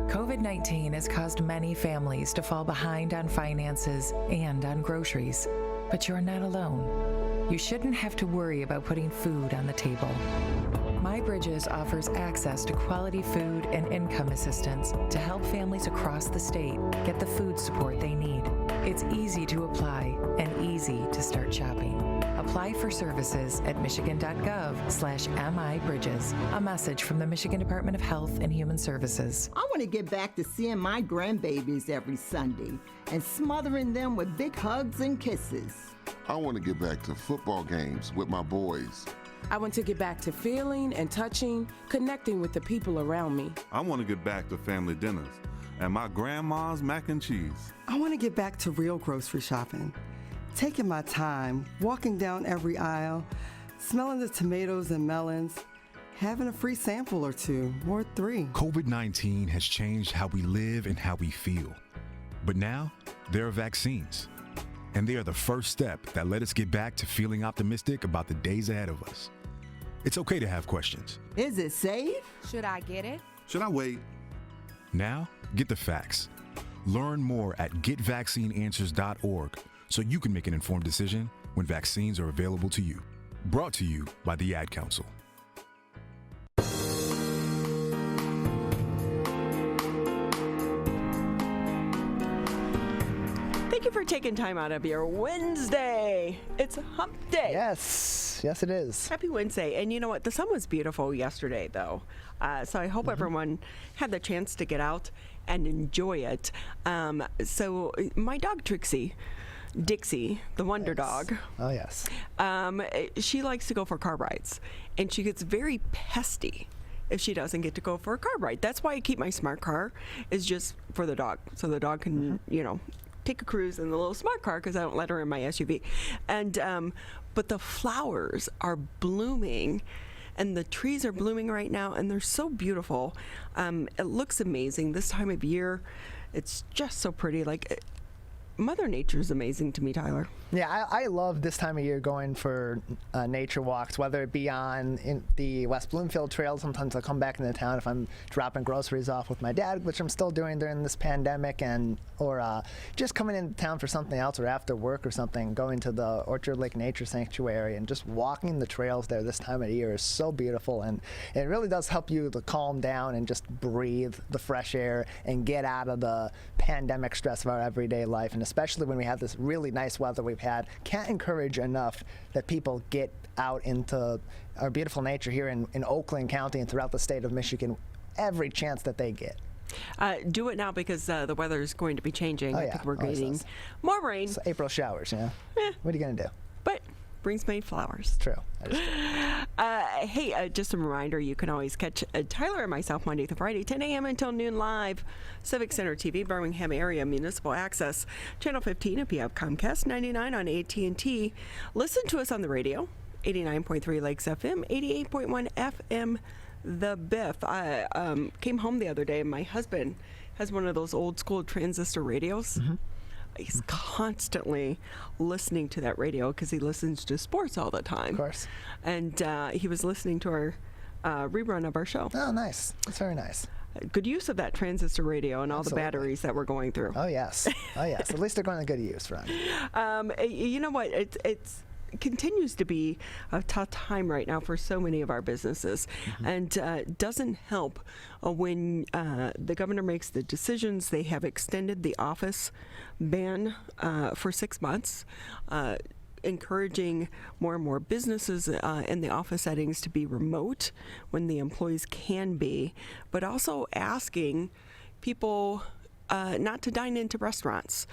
COVID-19 has caused many families to fall behind on finances and on groceries, but you're not alone. You shouldn't have to worry about putting food on the table. My Bridges offers access to quality food and income assistance to help families across the state get the food support they need. It's easy to apply and easy to start shopping. Apply for services at michigan.gov/MIBridges. A message from the Michigan Department of Health and Human Services. I want to get back to seeing my grandbabies every Sunday and smothering them with big hugs and kisses. I want to get back to football games with my boys. I want to get back to feeling and touching, connecting with the people around me. I want to get back to family dinners and my grandma's mac and cheese. I want to get back to real grocery shopping, taking my time, walking down every aisle, smelling the tomatoes and melons, having a free sample or two, or 3. COVID-19 has changed how we live and how we feel. But now, there are vaccines. And they are the first step that let us get back to feeling optimistic about the days ahead of us. It's okay to have questions. Is it safe? Should I get it? Should I wait? Now, get the facts. Learn more at getvaccineanswers.org so you can make an informed decision when vaccines are available to you. Brought to you by the Ad Council. Thank you for taking time out of your Wednesday. It's hump day. Yes, it is. Happy Wednesday. And you know what? The sun was beautiful yesterday, though. So I hope everyone had the chance to get out and enjoy it. So my dog, Dixie, the wonder dog. Oh, yes. She likes to go for car rides, and she gets very pesty if she doesn't get to go for a car ride. That's why I keep my smart car, is just for the dog. So the dog can, take a cruise in the little smart car because I don't let her in my SUV. And but the flowers are blooming and the trees are blooming right now and they're so beautiful. It looks amazing this time of year. It's just so pretty. Mother Nature is amazing to me, Tyler. Yeah, I love this time of year going for nature walks, whether it be in the West Bloomfield Trail. Sometimes I'll come back into town if I'm dropping groceries off with my dad, which I'm still doing during this pandemic, or just coming into town for something else or after work or something, going to the Orchard Lake Nature Sanctuary and just walking the trails there this time of year is so beautiful, and it really does help you to calm down and just breathe the fresh air and get out of the pandemic stress of our everyday life. And especially when we have this really nice weather we've had, can't encourage enough that people get out into our beautiful nature here in Oakland County and throughout the state of Michigan every chance that they get. Do it now because the weather is going to be changing. I think we're getting more rain. It's April showers, yeah. What are you going to do? But brings many flowers. True. That is true. Hey, just a reminder, you can always catch Tyler and myself Monday through Friday, 10 a.m. until noon live. Civic Center TV, Birmingham area, municipal access, channel 15 if you have Comcast, 99 on AT&T. Listen to us on the radio, 89.3 Lakes FM, 88.1 FM, The Biff. I came home the other day, and my husband has one of those old school transistor radios. Mm-hmm. He's constantly listening to that radio because he listens to sports all the time. Of course. And he was listening to our rerun of our show. Oh, nice. That's very nice. Good use of that transistor radio and all the batteries that we're going through. Oh, yes. Oh, yes. At least they're going to good use, Ron. You know what? It continues to be a tough time right now for so many of our businesses. Mm-hmm. And doesn't help when the governor makes the decisions. They have extended the office ban for 6 months, encouraging more and more businesses in the office settings to be remote when the employees can be, but also asking people not to dine into restaurants.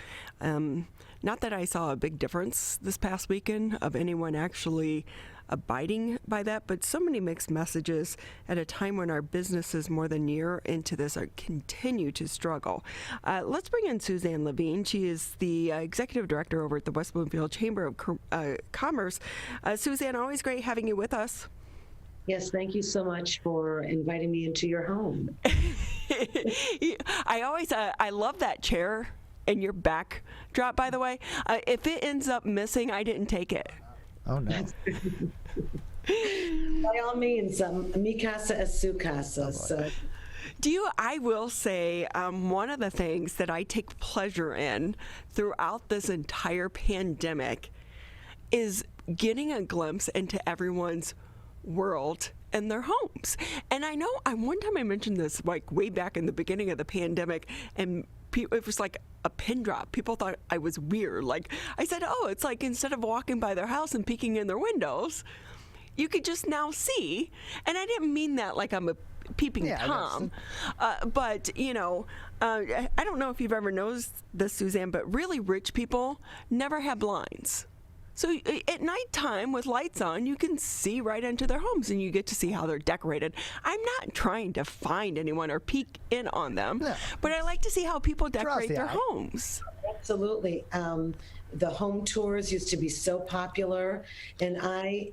Not that I saw a big difference this past weekend of anyone actually abiding by that, but so many mixed messages at a time when our businesses more than a year into this continue to struggle. Let's bring in Suzanne Levine. She is the Executive Director over at the West Bloomfield Chamber of Commerce. Suzanne, always great having you with us. Yes, thank you so much for inviting me into your home. I love that chair and your backdrop, by the way. If it ends up missing, I didn't take it. Oh, no. By all means, mi casa es su casa. So. I will say, one of the things that I take pleasure in throughout this entire pandemic is getting a glimpse into everyone's world and their homes. And I know one time I mentioned this like way back in the beginning of the pandemic, and it was like a pin drop. People thought I was weird. Like I said, it's like instead of walking by their house and peeking in their windows, you could just now see. And I didn't mean that like I'm a peeping Tom. But, I don't know if you've ever noticed this, Suzanne, but really rich people never have blinds. So at nighttime with lights on, you can see right into their homes and you get to see how they're decorated. I'm not trying to find anyone or peek in on them, but I like to see how people decorate their homes. Absolutely. The home tours used to be so popular, and I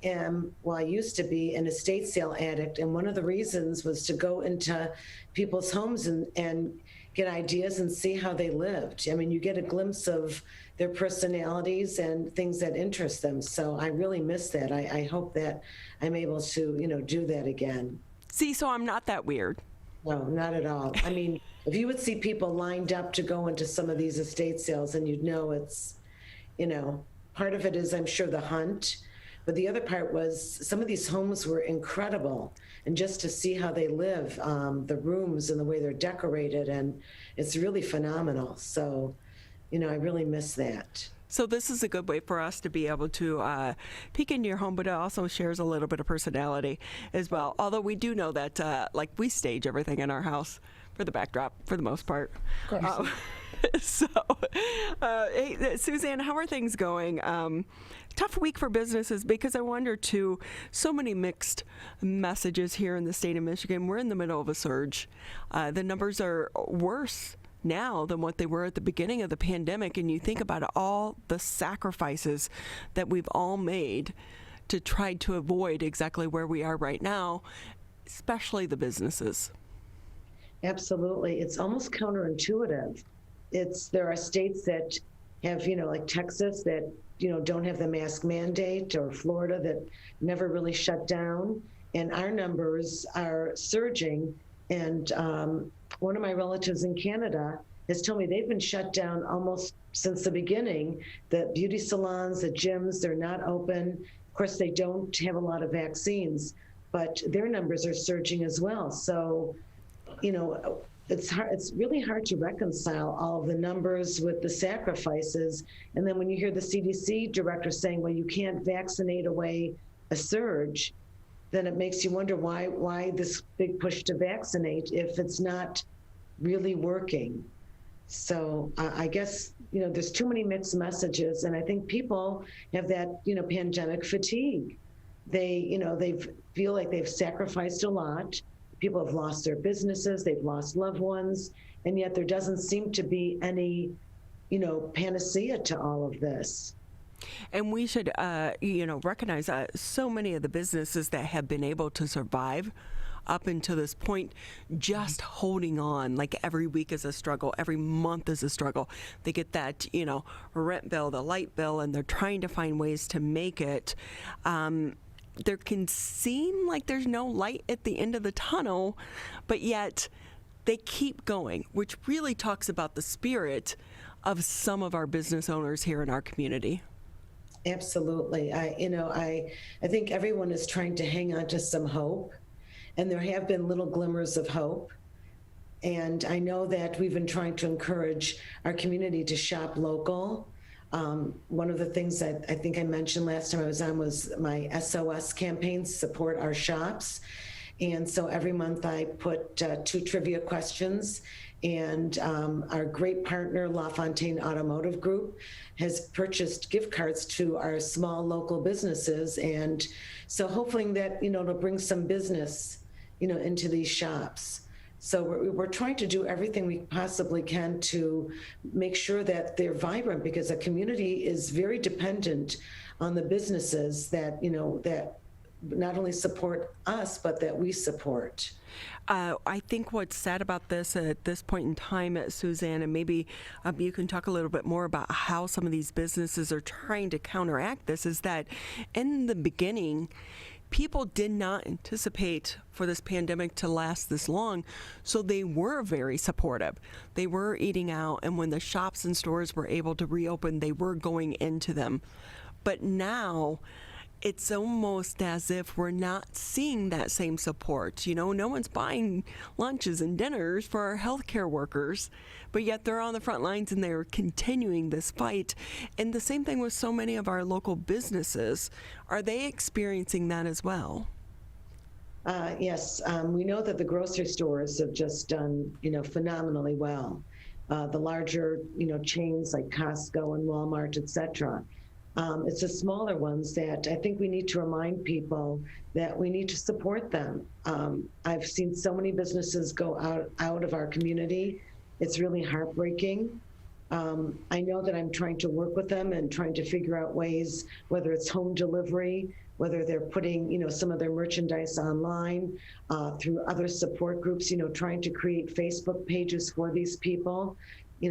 used to be an estate sale addict, and one of the reasons was to go into people's homes and get ideas and see how they lived. I mean, you get a glimpse of their personalities and things that interest them. So I really miss that. I hope that I'm able to, do that again. See, so I'm not that weird. No, not at all. I mean, if you would see people lined up to go into some of these estate sales, and you'd know it's, part of it is, I'm sure, the hunt. But the other part was some of these homes were incredible. And just to see how they live, the rooms and the way they're decorated, and it's really phenomenal. So, I really miss that. So this is a good way for us to be able to peek into your home, but it also shares a little bit of personality as well. Although we do know that, we stage everything in our house for the backdrop for the most part. Of course. Hey, Suzanne, how are things going? Tough week for businesses, because I wonder too, so many mixed messages here in the state of Michigan. We're in the middle of a surge. The numbers are worse now than what they were at the beginning of the pandemic, and you think about all the sacrifices that we've all made to try to avoid exactly where we are right now, especially the businesses. Absolutely. It's almost counterintuitive. There are states that have, like Texas, that, don't have the mask mandate, or Florida that never really shut down. And our numbers are surging. And one of my relatives in Canada has told me they've been shut down almost since the beginning. The beauty salons, the gyms, they're not open. Of course, they don't have a lot of vaccines, but their numbers are surging as well. So, it's hard. It's really hard to reconcile all of the numbers with the sacrifices. And then when you hear the CDC director saying, well, you can't vaccinate away a surge, then it makes you wonder why this big push to vaccinate if it's not really working. So I guess, there's too many mixed messages, and I think people have that, pandemic fatigue. they feel like they've sacrificed a lot. People have lost their businesses, they've lost loved ones, and yet there doesn't seem to be any, panacea to all of this. And we should, recognize so many of the businesses that have been able to survive up until this point, just holding on. Like every week is a struggle, every month is a struggle. They get that, rent bill, the light bill, and they're trying to find ways to make it. There can seem like there's no light at the end of the tunnel, but yet they keep going, which really talks about the spirit of some of our business owners here in our community. Absolutely. I think everyone is trying to hang on to some hope, and there have been little glimmers of hope. And I know that we've been trying to encourage our community to shop local. One of the things that I think I mentioned last time I was on was my SOS campaign, Support Our Shops. And so every month I put 2 trivia questions, and our great partner, LaFontaine Automotive Group, has purchased gift cards to our small local businesses. And so hopefully that, it'll bring some business, into these shops. So we're trying to do everything we possibly can to make sure that they're vibrant, because a community is very dependent on the businesses that, that not only support us, but that we support. I think what's sad about this at this point in time, Suzanne, and maybe you can talk a little bit more about how some of these businesses are trying to counteract this, is that in the beginning, people did not anticipate for this pandemic to last this long, so they were very supportive. They were eating out, and when the shops and stores were able to reopen, they were going into them. But now, it's almost as if we're not seeing that same support. No one's buying lunches and dinners for our healthcare workers, but yet they're on the front lines and they're continuing this fight. And the same thing with so many of our local businesses. Are they experiencing that as well? Yes, we know that the grocery stores have just done, phenomenally well. The larger, chains like Costco and Walmart, et cetera. It's the smaller ones that I think we need to remind people that we need to support them. I've seen so many businesses go out of our community. It's really heartbreaking. I know that I'm trying to work with them and trying to figure out ways, whether it's home delivery, whether they're putting, some of their merchandise online through other support groups, trying to create Facebook pages for these people.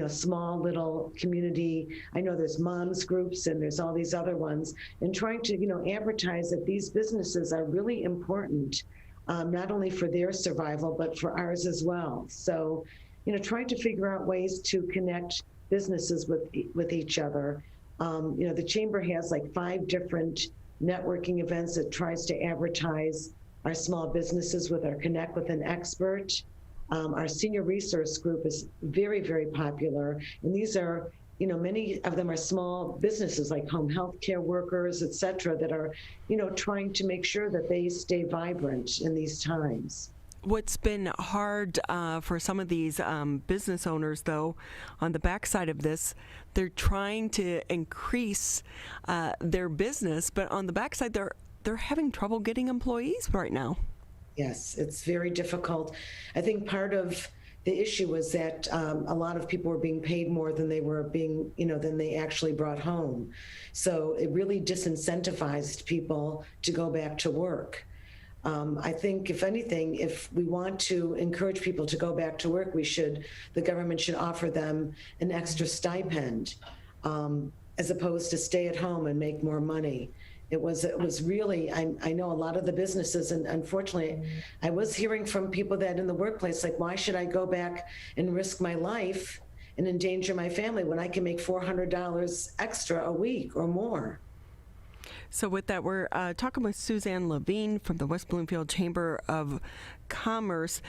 Small little community. I know there's moms groups and there's all these other ones, and trying to, advertise that these businesses are really important, not only for their survival, but for ours as well. So, trying to figure out ways to connect businesses with each other. The Chamber has like 5 different networking events that tries to advertise our small businesses with our Connect with an Expert. Our senior resource group is very, very popular. And these are, many of them are small businesses like home health care workers, et cetera, that are, trying to make sure that they stay vibrant in these times. What's been hard for some of these business owners, though, on the backside of this, they're trying to increase their business, but on the backside, they're having trouble getting employees right now. Yes, it's very difficult. I think part of the issue was that a lot of people were being paid more than they were being, than they actually brought home. So it really disincentivized people to go back to work. I think, if anything, if we want to encourage people to go back to work, the government should offer them an extra stipend as opposed to stay at home and make more money. It was really, I know a lot of the businesses, and unfortunately, I was hearing from people that in the workplace, like, why should I go back and risk my life and endanger my family when I can make $400 extra a week or more? So with that, we're talking with Suzanne Levine from the West Bloomfield Chamber of Commerce.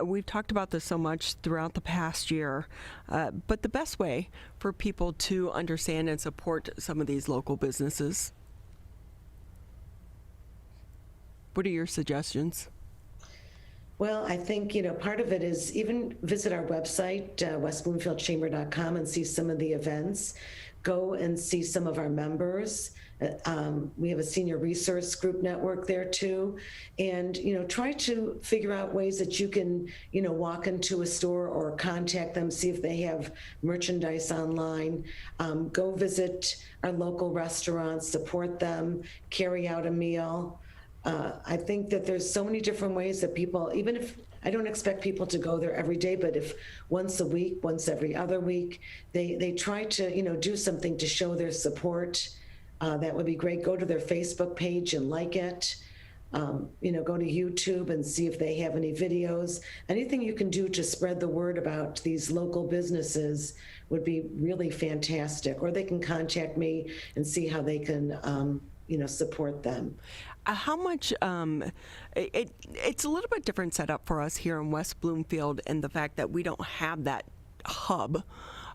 We've talked about this so much throughout the past year, but the best way for people to understand and support some of these local businesses. What are your suggestions? Well, I think, part of it is even visit our website, westbloomfieldchamber.com, and see some of the events. Go and see some of our members. We have a senior resource group network there too. And, try to figure out ways that you can, walk into a store or contact them, see if they have merchandise online. Go visit our local restaurants, support them, carry out a meal. I think that there's so many different ways that people, even if I don't expect people to go there every day, but if once a week, once every other week, they try to, do something to show their support, that would be great. Go to their Facebook page and like it. Go to YouTube and see if they have any videos. Anything you can do to spread the word about these local businesses would be really fantastic. Or they can contact me and see how they can, support them. How much, it's a little bit different setup for us here in West Bloomfield, and the fact that we don't have that hub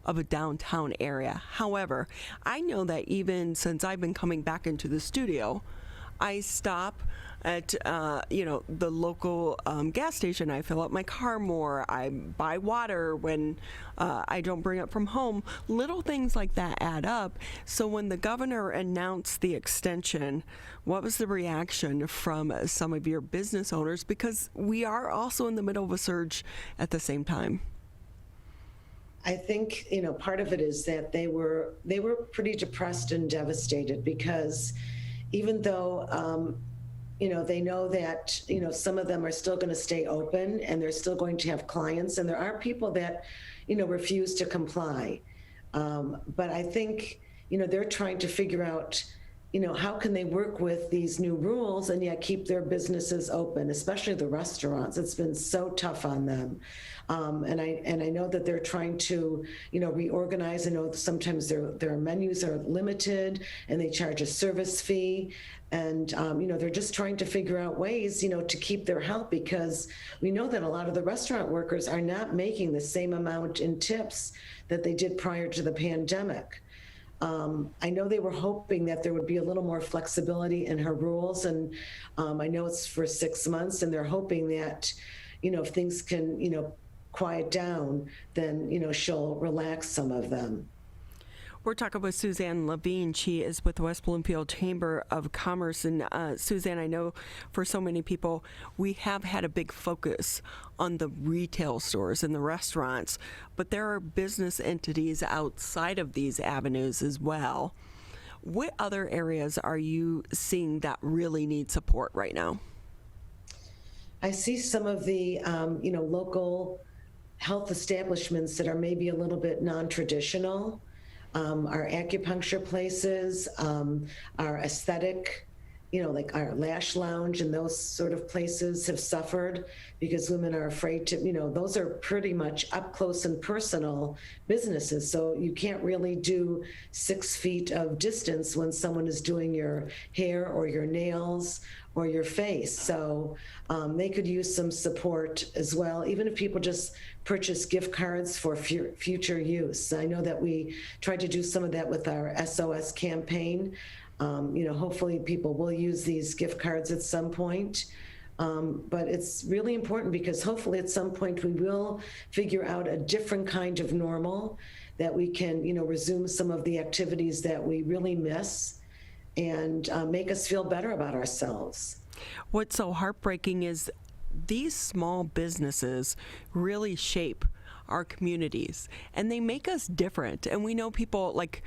of a downtown area. However, I know that even since I've been coming back into the studio, I stop at the local gas station. I fill up my car more. I buy water when I don't bring it from home. Little things like that add up. So when the governor announced the extension, what was the reaction from some of your business owners? Because we are also in the middle of a surge at the same time. I think, part of it is that they were pretty depressed and devastated, because even though, they know that, some of them are still going to stay open and they're still going to have clients, and there are people that, refuse to comply. But I think, they're trying to figure out, how can they work with these new rules and yet keep their businesses open, especially the restaurants. It's been so tough on them. And I know that they're trying to, reorganize. I know sometimes their menus are limited and they charge a service fee. And, they're just trying to figure out ways, to keep their help, because we know that a lot of the restaurant workers are not making the same amount in tips that they did prior to the pandemic. I know they were hoping that there would be a little more flexibility in her rules, and I know it's for 6 months, and they're hoping that, if things can, quiet down, then, she'll relax some of them. We're talking with Suzanne Levine. She is with the West Bloomfield Chamber of Commerce. And Suzanne, I know for so many people, we have had a big focus on the retail stores and the restaurants, but there are business entities outside of these avenues as well. What other areas are you seeing that really need support right now? I see some of the, local health establishments that are maybe a little bit non-traditional. Our acupuncture places, our aesthetic, like our lash lounge and those sort of places have suffered because women are afraid to, those are pretty much up close and personal businesses. So you can't really do 6 feet of distance when someone is doing your hair or your nails or your face. So they could use some support as well, even if people just purchase gift cards for future use. I know that we tried to do some of that with our SOS campaign. Hopefully people will use these gift cards at some point. But it's really important because hopefully at some point we will figure out a different kind of normal that we can, resume some of the activities that we really miss and make us feel better about ourselves. What's so heartbreaking is these small businesses really shape our communities and they make us different. And we know people, like,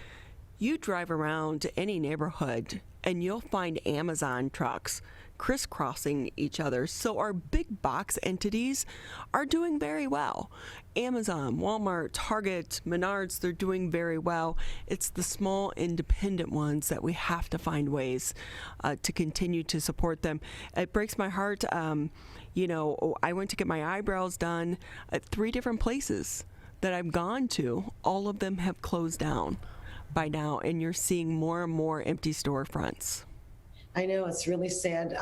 you drive around any neighborhood and you'll find Amazon trucks crisscrossing each other. So our big box entities are doing very well. Amazon, Walmart, Target, Menards, they're doing very well. It's the small independent ones that we have to find ways to continue to support them. It breaks my heart. I went to get my eyebrows done at 3 different places that I've gone to. All of them have closed down by now, and you're seeing more and more empty storefronts. I know, it's really sad.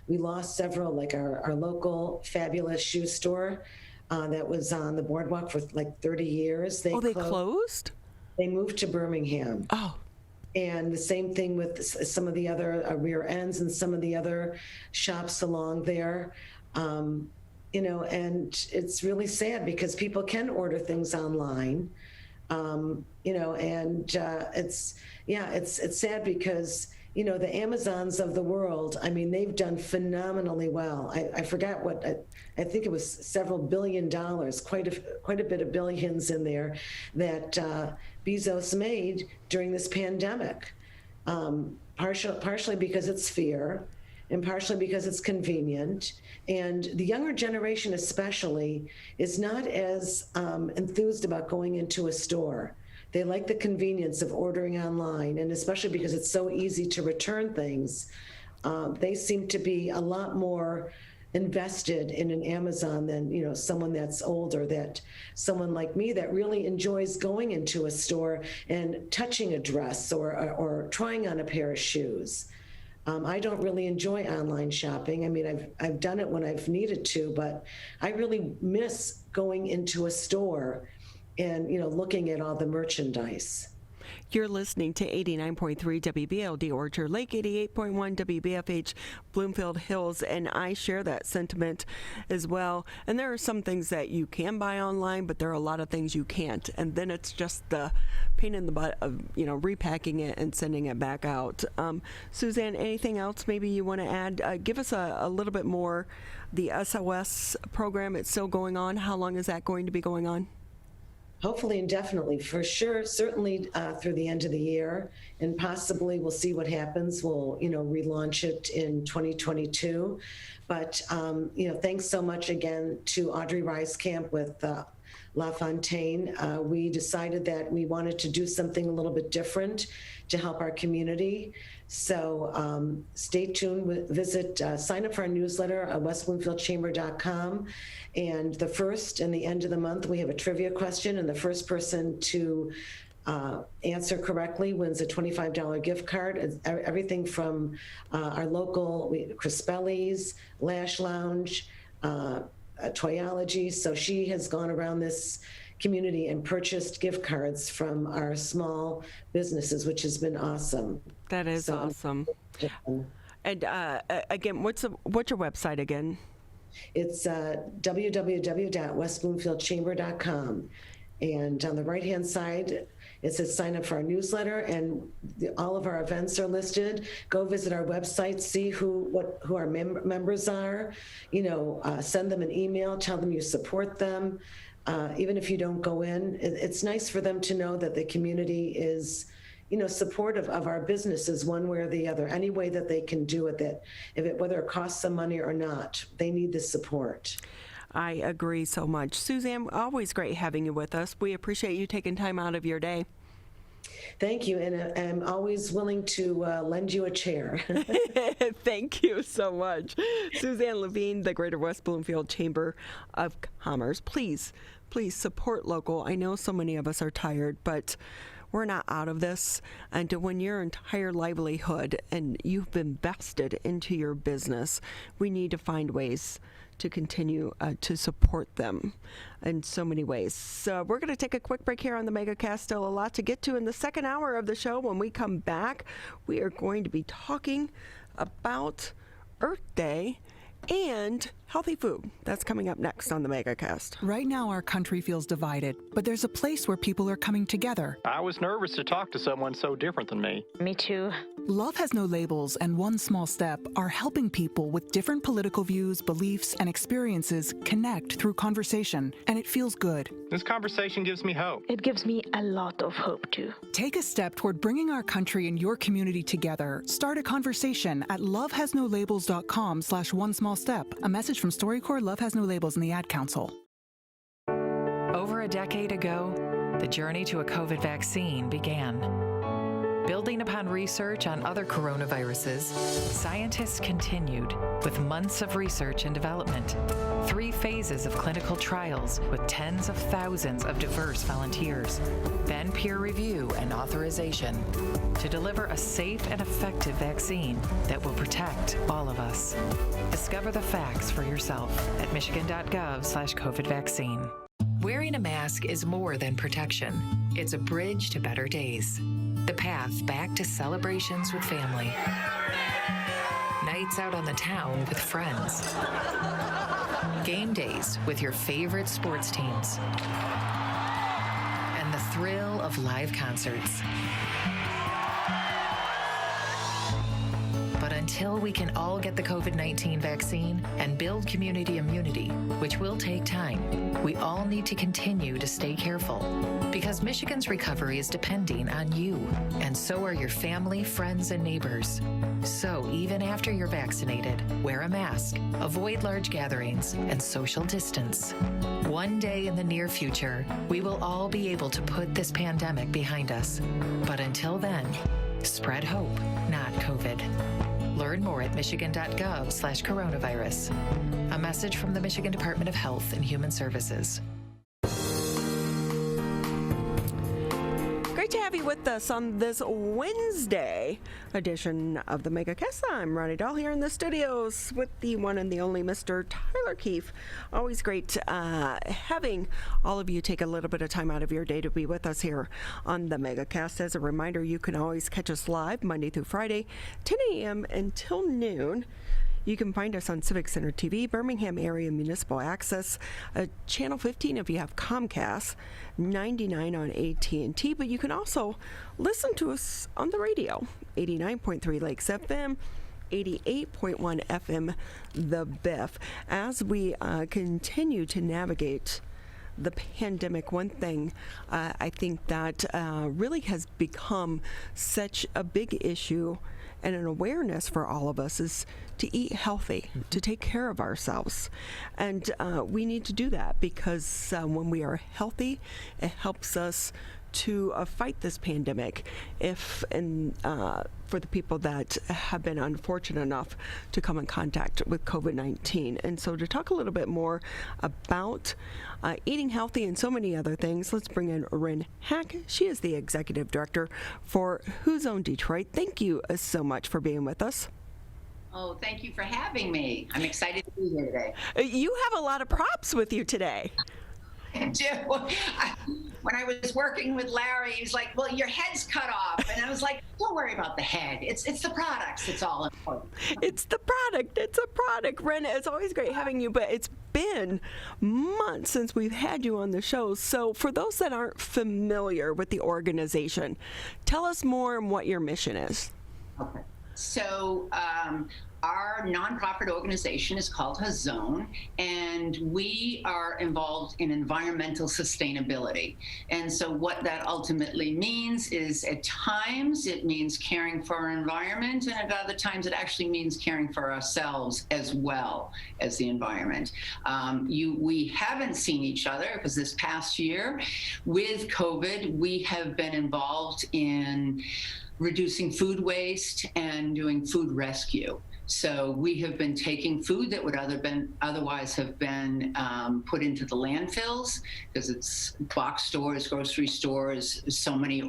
We lost several, like our local fabulous shoe store that was on the boardwalk for like 30 years. They closed? They moved to Birmingham. Oh. And the same thing with some of the other rear ends and some of the other shops along there. You know, and it's really sad because people can order things online, you know, and it's sad because, you know, the Amazons of the world, I mean, they've done phenomenally well. I forgot what, I think it was several $1 billion, quite a bit of billions in there that Bezos made during this pandemic, partially because it's fear, and partially because it's convenient. And the younger generation especially is not as enthused about going into a store. They like the convenience of ordering online, and especially because it's so easy to return things. They seem to be a lot more invested in an Amazon than, you know, someone that's older, that someone like me that really enjoys going into a store and touching a dress or trying on a pair of shoes. I don't really enjoy online shopping. I mean, I've done it when I've needed to, but I really miss going into a store and, you know, looking at all the merchandise. You're listening to 89.3 WBLD Orchard Lake, 88.1 WBFH Bloomfield Hills, and I share that sentiment as well. And there are some things that you can buy online, but there are a lot of things you can't. And then it's just the pain in the butt of, you know, repacking it and sending it back out. Suzanne, anything else maybe you want to add? Give us a little bit more. The SOS program, it's still going on. How long is that going to be going on? Hopefully indefinitely, for sure, certainly through the end of the year, and possibly we'll see what happens. We'll, you know, relaunch it in 2022. But, you know, thanks so much again to Audrey Reiskamp with La Fontaine. We decided that we wanted to do something a little bit different to help our community. So stay tuned, sign up for our newsletter at westbloomfieldchamber.com. And the first and the end of the month, we have a trivia question, and the first person to answer correctly wins a $25 gift card. It's everything from our local Crispelli's, Lash Lounge, Toyology. So she has gone around this community and purchased gift cards from our small businesses, which has been awesome. That is awesome. And again, what's your website again? It's www.westbloomfieldchamber.com. And on the right-hand side, it says sign up for our newsletter, and all of our events are listed. Go visit our website, see who our members are. You know, send them an email, tell them you support them. Even if you don't go in, it's nice for them to know that the community is, you know, supportive of our businesses one way or the other, any way that they can do it, that whether it costs them money or not, they need the support. I agree so much. Suzanne, always great having you with us. We appreciate you taking time out of your day. Thank you, and I'm always willing to lend you a chair. Thank you so much. Suzanne Levine, the Greater West Bloomfield Chamber of Commerce. Please support local. I know so many of us are tired, but we're not out of this. And when your entire livelihood and you've invested into your business, we need to find ways to continue to support them in so many ways. So we're going to take a quick break here on the Megacast. Still a lot to get to in the second hour of the show. When we come back, we are going to be talking about Earth Day and healthy food. That's coming up next on the Megacast. Right now, our country feels divided, but there's a place where people are coming together. I was nervous to talk to someone so different than me. Me too. Love Has No Labels and One Small Step are helping people with different political views, beliefs, and experiences connect through conversation, and it feels good. This conversation gives me hope. It gives me a lot of hope, too. Take a step toward bringing our country and your community together. Start a conversation at lovehasnolabels.com/onesmallstep. A message from StoryCorps, Love Has No Labels, and the Ad Council. Over a decade ago, the journey to a COVID vaccine began. Building upon research on other coronaviruses, scientists continued with months of research and development, 3 phases of clinical trials with tens of thousands of diverse volunteers, then peer review and authorization to deliver a safe and effective vaccine that will protect all of us. Discover the facts for yourself at michigan.gov/COVID vaccine. Wearing a mask is more than protection. It's a bridge to better days. The path back to celebrations with family. nights out on the town with friends, game days with your favorite sports teams, and the thrill of live concerts. But until we can all get the COVID-19 vaccine and build community immunity, which will take time, we all need to continue to stay careful. Because Michigan's recovery is depending on you, and so are your family, friends, and neighbors. So even after you're vaccinated, wear a mask, avoid large gatherings, and social distance. One day in the near future, we will all be able to put this pandemic behind us. But until then, spread hope, not COVID. Learn more at michigan.gov/coronavirus. A message from the Michigan Department of Health and Human Services. Great to have you with us on this Wednesday edition of the Megacast. I'm Ronnie Dahl here in the studios with the one and the only Mr. Tyler Keefe. Always great having all of you take a little bit of time out of your day to be with us here on the Megacast. As a reminder, you can always catch us live Monday through Friday, 10 a.m. until noon. You can find us on Civic Center TV, Birmingham Area Municipal Access, Channel 15 if you have Comcast, 99 on AT&T, but you can also listen to us on the radio, 89.3 Lakes FM, 88.1 FM, The Biff. As we continue to navigate the pandemic, one thing I think that really has become such a big issue and an awareness for all of us is to eat healthy, to take care of ourselves. And we need to do that because when we are healthy, it helps us to fight this pandemic. For the people that have been unfortunate enough to come in contact with COVID-19. And so to talk a little bit more about eating healthy and so many other things, let's bring in Wren Hack. She is the Executive Director for Hazon Detroit. Thank you so much for being with us. Oh, thank you for having me. I'm excited to be here today. You have a lot of props with you today. When I was working with Larry, he was like, well, your head's cut off. And I was like, don't worry about the head. It's the products. It's all important. It's the product. It's a product. Wren, it's always great having you, but it's been months since we've had you on the show. So for those that aren't familiar with the organization, tell us more on what your mission is. Okay. So our nonprofit organization is called Hazon, and we are involved in environmental sustainability. And so what that ultimately means is at times it means caring for our environment, and at other times it actually means caring for ourselves as well as the environment. We haven't seen each other because this past year with COVID, we have been involved in reducing food waste and doing food rescue. So we have been taking food that would otherwise have been put into the landfills, because it's box stores, grocery stores, so many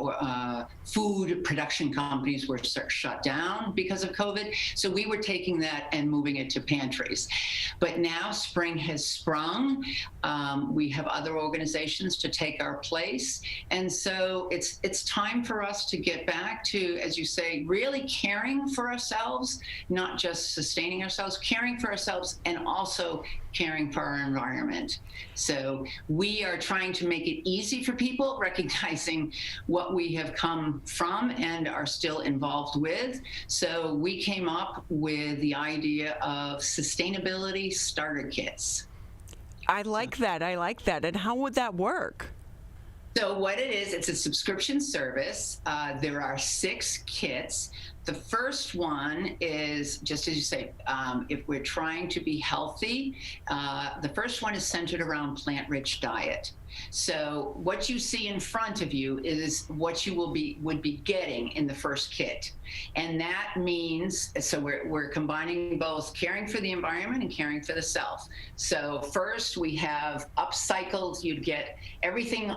food production companies were shut down because of COVID. So we were taking that and moving it to pantries. But now spring has sprung. We have other organizations to take our place. And so it's time for us to get back to, as you say, really caring for ourselves, not just sustaining ourselves, caring for ourselves, and also caring for our environment. So we are trying to make it easy for people, recognizing what we have come from and are still involved with. So we came up with the idea of sustainability starter kits. I like that. And how would that work? So what it is, it's a subscription service. There are 6 kits. The first one is, just as you say, if we're trying to be healthy, the first one is centered around plant-rich diet. So what you see in front of you is what you would be getting in the first kit. And that means, so we're combining both caring for the environment and caring for the self. So first we have upcycled, you'd get everything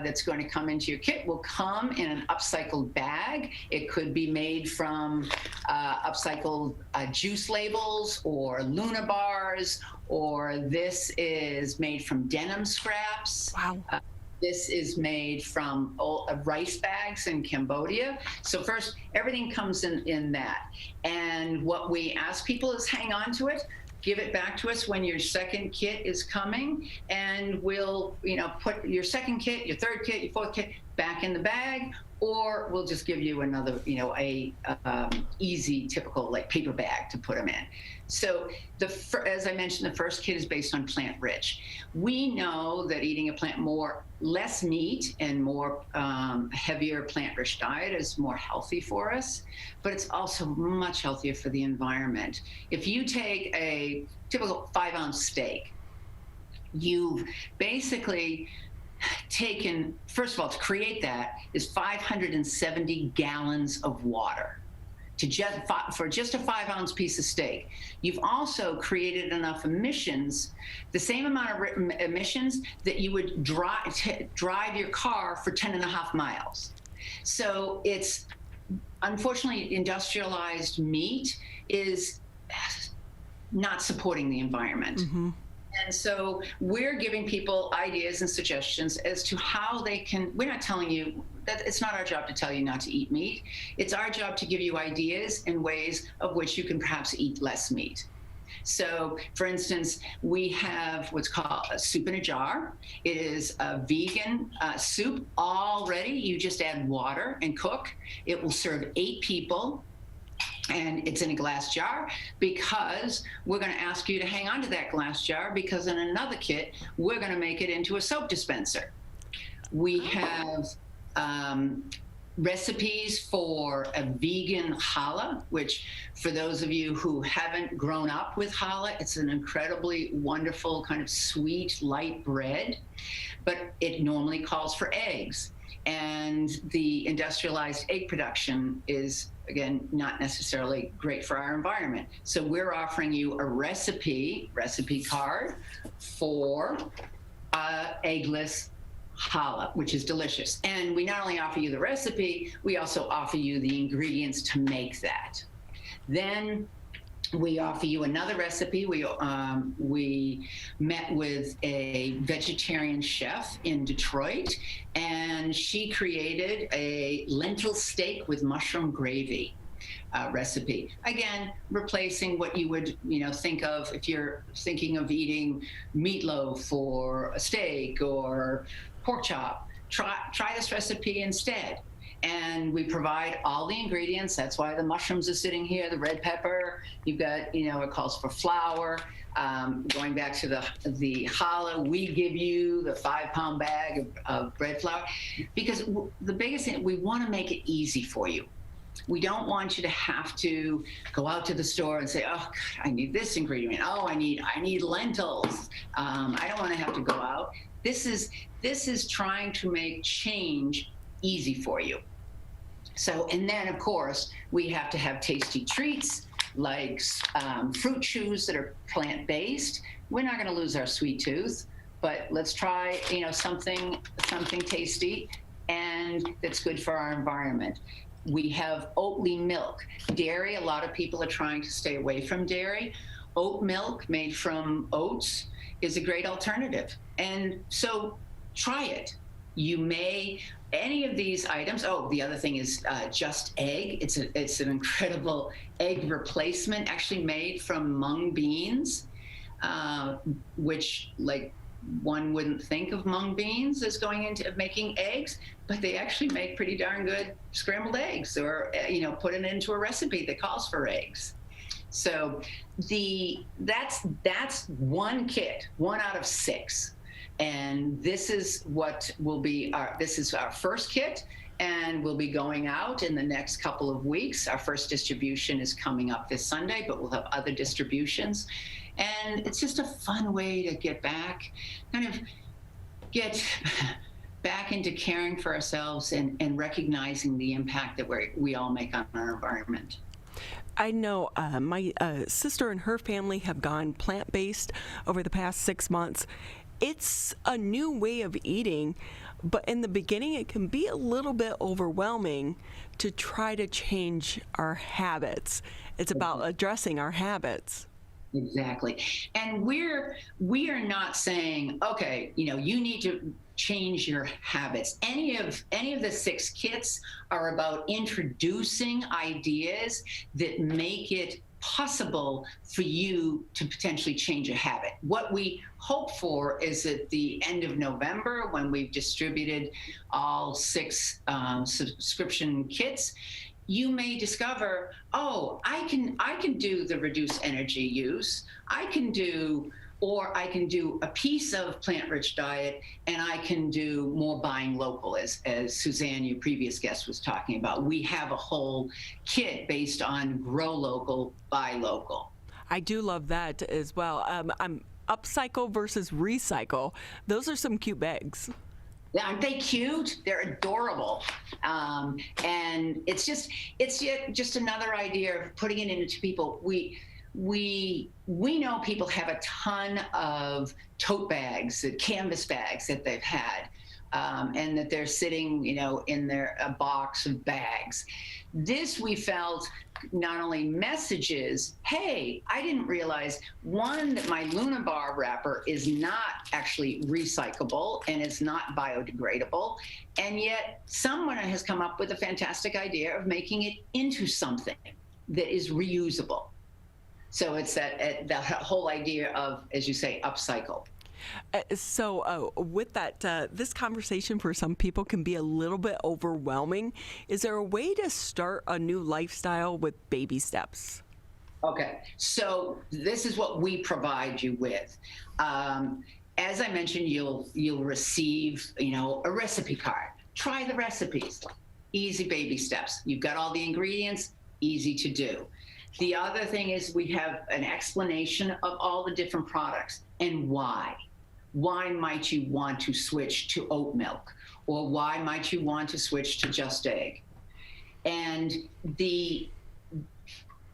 that's going to come into your kit will come in an upcycled bag. It could be made from upcycled juice labels or Luna bars, or this is made from denim scraps. Wow. This is made from rice bags in Cambodia. So first, everything comes in that. And what we ask people is hang on to it. Give it back to us when your second kit is coming, and we'll, put your second kit, your third kit, your fourth kit back in the bag, or we'll just give you another, easy, typical like paper bag to put them in. So as I mentioned, the first kit is based on plant-rich. We know that eating less meat and more heavier plant-rich diet is more healthy for us, but it's also much healthier for the environment. If you take a typical 5-ounce steak, you've basically taken, first of all, to create that is 570 gallons of water for just a 5-ounce piece of steak. You've also created enough emissions, the same amount of emissions that you would drive your car for 10.5 miles. So it's, unfortunately, industrialized meat is not supporting the environment. Mm-hmm. And so we're giving people ideas and suggestions as to how they can, we're not telling you that it's not our job to tell you not to eat meat. It's our job to give you ideas and ways of which you can perhaps eat less meat. So, for instance, we have what's called a soup in a jar. It is a vegan soup already. You just add water and cook. It will serve 8 people. And it's in a glass jar because we're going to ask you to hang on to that glass jar, because in another kit, we're going to make it into a soap dispenser. We have recipes for a vegan challah, which for those of you who haven't grown up with challah, it's an incredibly wonderful kind of sweet, light bread, but it normally calls for eggs. And the industrialized egg production is, again, not necessarily great for our environment. So we're offering you a recipe card for eggless challah, which is delicious. And we not only offer you the recipe, we also offer you the ingredients to make that. Then we offer you another recipe. We met with a vegetarian chef in Detroit, and she created a lentil steak with mushroom gravy recipe. Again, replacing what you would think of if you're thinking of eating meatloaf or a steak or pork chop. Try this recipe instead. And we provide all the ingredients. That's why the mushrooms are sitting here, the red pepper. You've got, it calls for flour. Going back to the challah, we give you the 5-pound bag of bread flour, because the biggest thing, we want to make it easy for you. We don't want you to have to go out to the store and say, oh, God, I need this ingredient. Oh, I need lentils. I don't want to have to go out. This is trying to make change easy for you. So, and then of course, we have to have tasty treats like fruit chews that are plant-based. We're not going to lose our sweet tooth, but let's try, something tasty and that's good for our environment. We have Oatly milk. Dairy, a lot of people are trying to stay away from dairy. Oat milk made from oats is a great alternative. And so try it. You may, any of these items, the other thing is Just Egg. It's an incredible egg replacement, actually made from mung beans, which one wouldn't think of mung beans as going into making eggs, but they actually make pretty darn good scrambled eggs, or put it into a recipe that calls for eggs. So that's one kit, 1 out of 6. And this is what will be this is our first kit, and we'll be going out in the next couple of weeks. Our first distribution is coming up this Sunday, but we'll have other distributions. And it's just a fun way to get back into caring for ourselves and recognizing the impact that we all make on our environment. I know my sister and her family have gone plant-based over the past 6 months. It's a new way of eating, but in the beginning it can be a little bit overwhelming to try to change our habits. It's about addressing our habits. Exactly. And we are not saying, okay, you need to change your habits. Any of the 6 kits are about introducing ideas that make it possible for you to potentially change a habit. What we hope for is at the end of November, when we've distributed all 6 subscription kits, you may discover, oh, I can do the reduced energy use. I can do a piece of plant-rich diet, and I can do more buying local, as Suzanne, your previous guest, was talking about. We have a whole kit based on grow local, buy local. I do love that as well. I'm upcycle versus recycle. Those are some cute bags. Aren't they cute? They're adorable. And it's just another idea of putting it into people. We know people have a ton of tote bags, canvas bags that they've had, and that they're sitting, in a box of bags. This, we felt, not only messages, hey, I didn't realize, one, that my Luna Bar wrapper is not actually recyclable and is not biodegradable, and yet someone has come up with a fantastic idea of making it into something that is reusable. So it's the whole idea of, as you say, upcycle. So with that, this conversation for some people can be a little bit overwhelming. Is there a way to start a new lifestyle with baby steps? Okay, so this is what we provide you with. As I mentioned, you'll receive, a recipe card. Try the recipes. Easy baby steps. You've got all the ingredients, easy to do. The other thing is we have an explanation of all the different products and why. Why might you want to switch to oat milk? Or why might you want to switch to just egg? And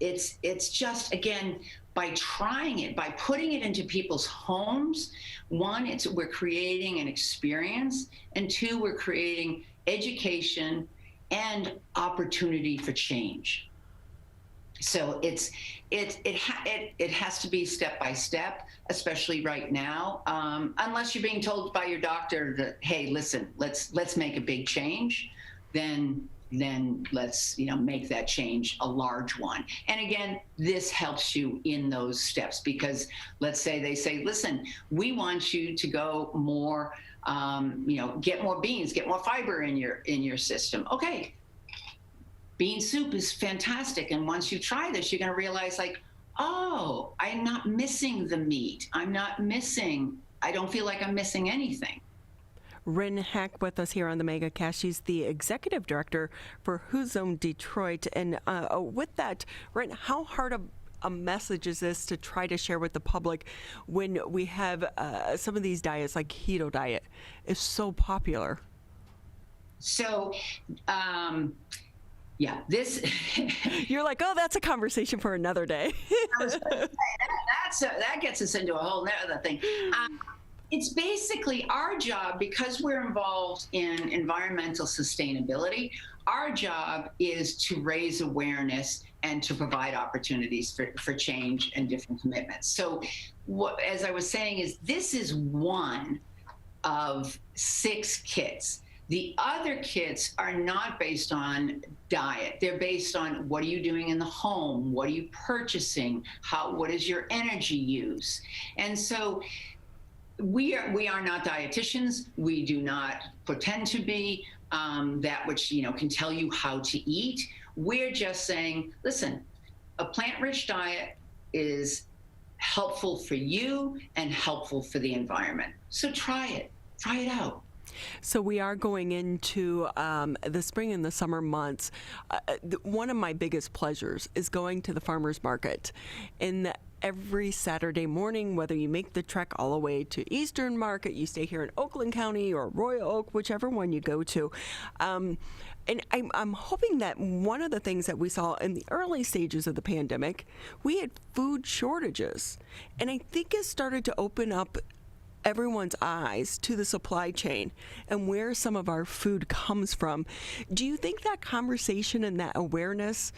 it's just, again, by trying it, by putting it into people's homes, one, we're creating an experience, and 2, we're creating education and opportunity for change. So it has to be step by step, especially right now, unless you're being told by your doctor that, hey, listen, let's make a big change, then let's make that change a large one. And again, this helps you in those steps, because let's say they say, listen, we want you to go more, get more beans, get more fiber in your system. Okay. Bean soup is fantastic, and once you try this, you're going to realize, oh, I'm not missing the meat. I don't feel like I'm missing anything. Wren Hack with us here on the Megacast. She's the executive director for Hazon Detroit. And with that, Wren, how hard a message is this to try to share with the public when we have some of these diets, like keto diet, is so popular? So, yeah, this. You're like, oh, that's a conversation for another day. That gets us into a whole other thing. It's basically our job, because we're involved in environmental sustainability. Our job is to raise awareness and to provide opportunities for change and different commitments. So, as I was saying, this is one of 6 kits. The other kits are not based on diet. They're based on, what are you doing in the home? What are you purchasing? What is your energy use? And so we are not dietitians. We do not pretend to be that which can tell you how to eat. We're just saying, listen, a plant-rich diet is helpful for you and helpful for the environment. So try it out. So we are going into the spring and the summer months. One of my biggest pleasures is going to the farmer's market. Every Saturday morning, whether you make the trek all the way to Eastern Market, you stay here in Oakland County or Royal Oak, whichever one you go to. And I'm hoping that one of the things that we saw in the early stages of the pandemic, we had food shortages. And I think it started to open up everyone's eyes to the supply chain and where some of our food comes from. Do you think that conversation and that awareness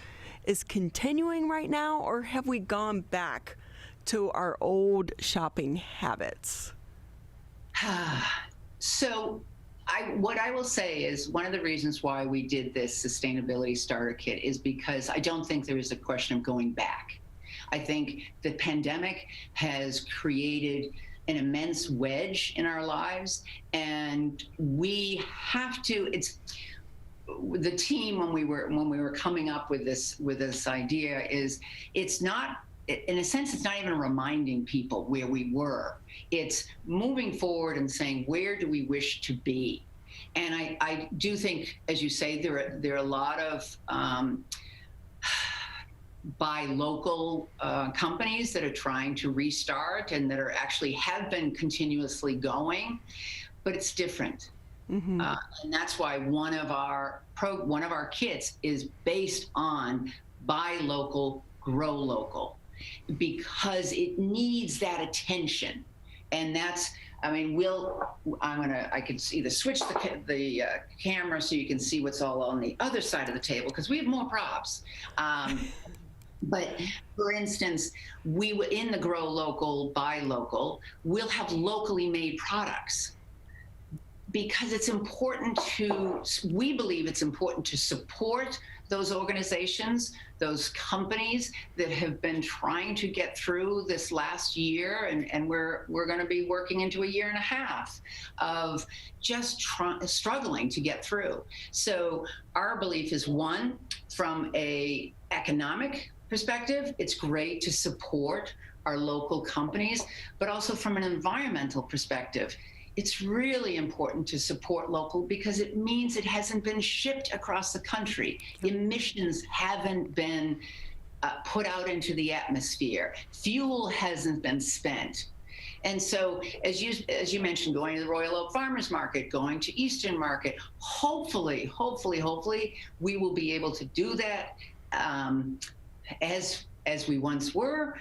is continuing right now, or have we gone back to our old shopping habits? So what I will say is one of the reasons why we did this sustainability starter kit is because I don't think there is a question of going back. I think the pandemic has created an immense wedge in our lives, and we have to, the team when we were coming up with this idea is, it's not, in a sense, it's not even reminding people where we were. It's moving forward and saying, where do we wish to be? And I do think, as you say, there are a lot of buy local companies that are trying to restart and that are actually have been continuously going, but it's different. Mm-hmm. And that's why one of our kits is based on buy local, grow local, because it needs that attention. And that's, I mean, I could either switch the camera so you can see what's all on the other side of the table, because we have more props. But for instance, in the grow local, buy local, we'll have locally made products, because it's important we believe it's important to support those organizations, those companies that have been trying to get through this last year, and we're going to be working into a year and a half of just struggling to get through. So our belief is, one, from a economic perspective, it's great to support our local companies, but also from an environmental perspective, it's really important to support local, because it means it hasn't been shipped across the country. Emissions haven't been put out into the atmosphere. Fuel hasn't been spent. And so, as you mentioned, going to the Royal Oak Farmers Market, going to Eastern Market, hopefully, we will be able to do that as we once were.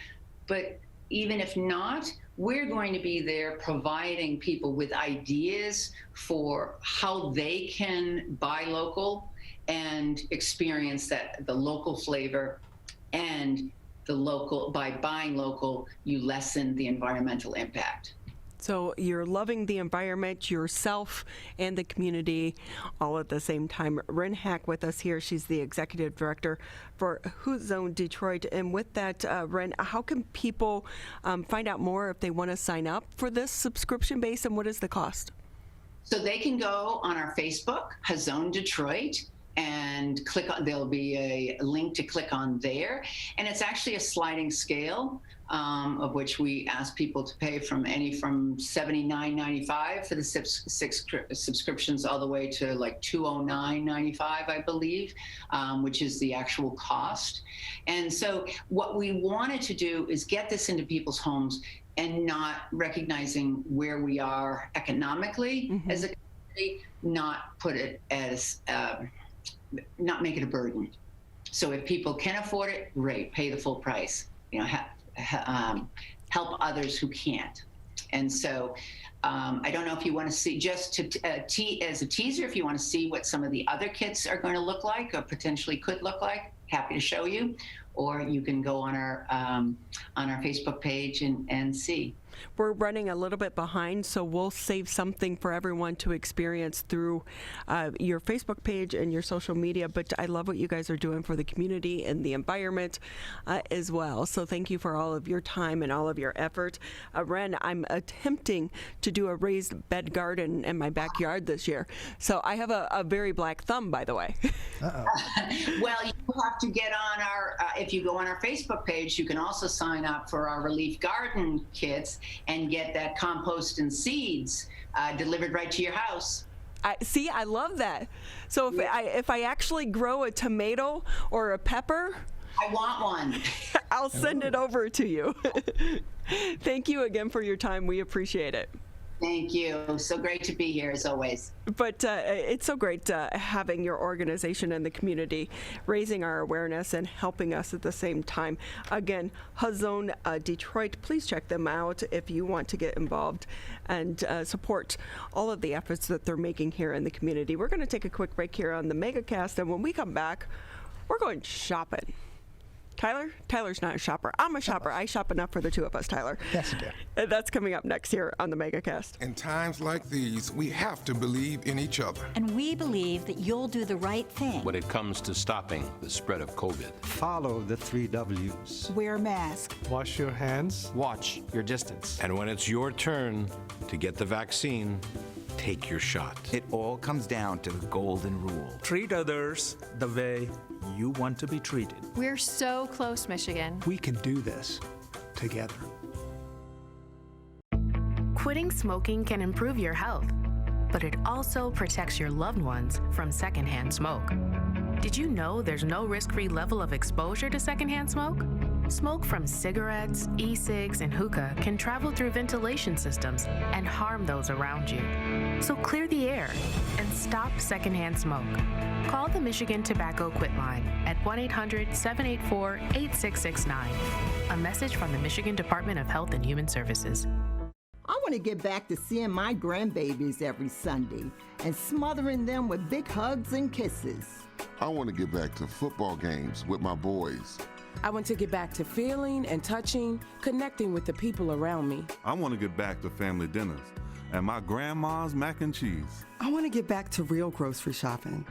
But even if not, we're going to be there providing people with ideas for how they can buy local and experience the local flavor, and by buying local, you lessen the environmental impact. So you're loving the environment, yourself, and the community all at the same time. Wren Hack with us here. She's the executive director for Hazon Detroit. And with that, Wren, how can people find out more if they want to sign up for this subscription base, and what is the cost? So they can go on our Facebook, Hazon Detroit, and there'll be a link to click on there. And it's actually a sliding scale, of which we ask people to pay from $79.95 for the six subscriptions, all the way to like $209.95, I believe, which is the actual cost. And so what we wanted to do is get this into people's homes, and not recognizing where we are economically as a community, not put it as not make it a burden. So if people can afford it, great, pay the full price. Help others who can't. And so I don't know if you want to see, just as a teaser, if you want to see what some of the other kits are going to look like, or potentially could look like, happy to show you. Or you can go on our Facebook page and see. We're running a little bit behind, so we'll save something for everyone to experience through your Facebook page and your social media. But I love what you guys are doing for the community and the environment as well. So thank you for all of your time and all of your effort. Wren, I'm attempting to do a raised bed garden in my backyard this year. So I have a very black thumb, by the way. Well, you have to get on our, if you go on our Facebook page, you can also sign up for our relief garden kits and get that compost and seeds delivered right to your house. I love that. So if I actually grow a tomato or a pepper, I want one. I'll send it over to you. Thank you again for your time. We appreciate it. Thank you. So great to be here, as always. But it's so great having your organization and the community raising our awareness and helping us at the same time. Again, Hazon Detroit, please check them out if you want to get involved and support all of the efforts that they're making here in the community. We're going to take a quick break here on the Megacast, and when we come back, we're going shopping. Tyler's not a shopper. I'm a shopper. I shop enough for the two of us, Tyler. Yes, you do. That's coming up next here on the Megacast. In times like these, we have to believe in each other. And we believe that you'll do the right thing. When it comes to stopping the spread of COVID. Follow the 3 W's. Wear masks. Wash your hands. Watch your distance. And when it's your turn to get the vaccine, take your shot. It all comes down to the golden rule. Treat others the way you want to be treated. We're so close, Michigan. We can do this together. Quitting smoking can improve your health, but it also protects your loved ones from secondhand smoke. Did you know there's no risk-free level of exposure to secondhand smoke? Smoke from cigarettes, e-cigs, and hookah can travel through ventilation systems and harm those around you. So clear the air and stop secondhand smoke. Call the Michigan Tobacco Quit Line at 1-800-784-8669. A message from the Michigan Department of Health and Human Services. I want to get back to seeing my grandbabies every Sunday and smothering them with big hugs and kisses. I want to get back to football games with my boys. I want to get back to feeling and touching, connecting with the people around me. I want to get back to family dinners and my grandma's mac and cheese. I want to get back to real grocery shopping,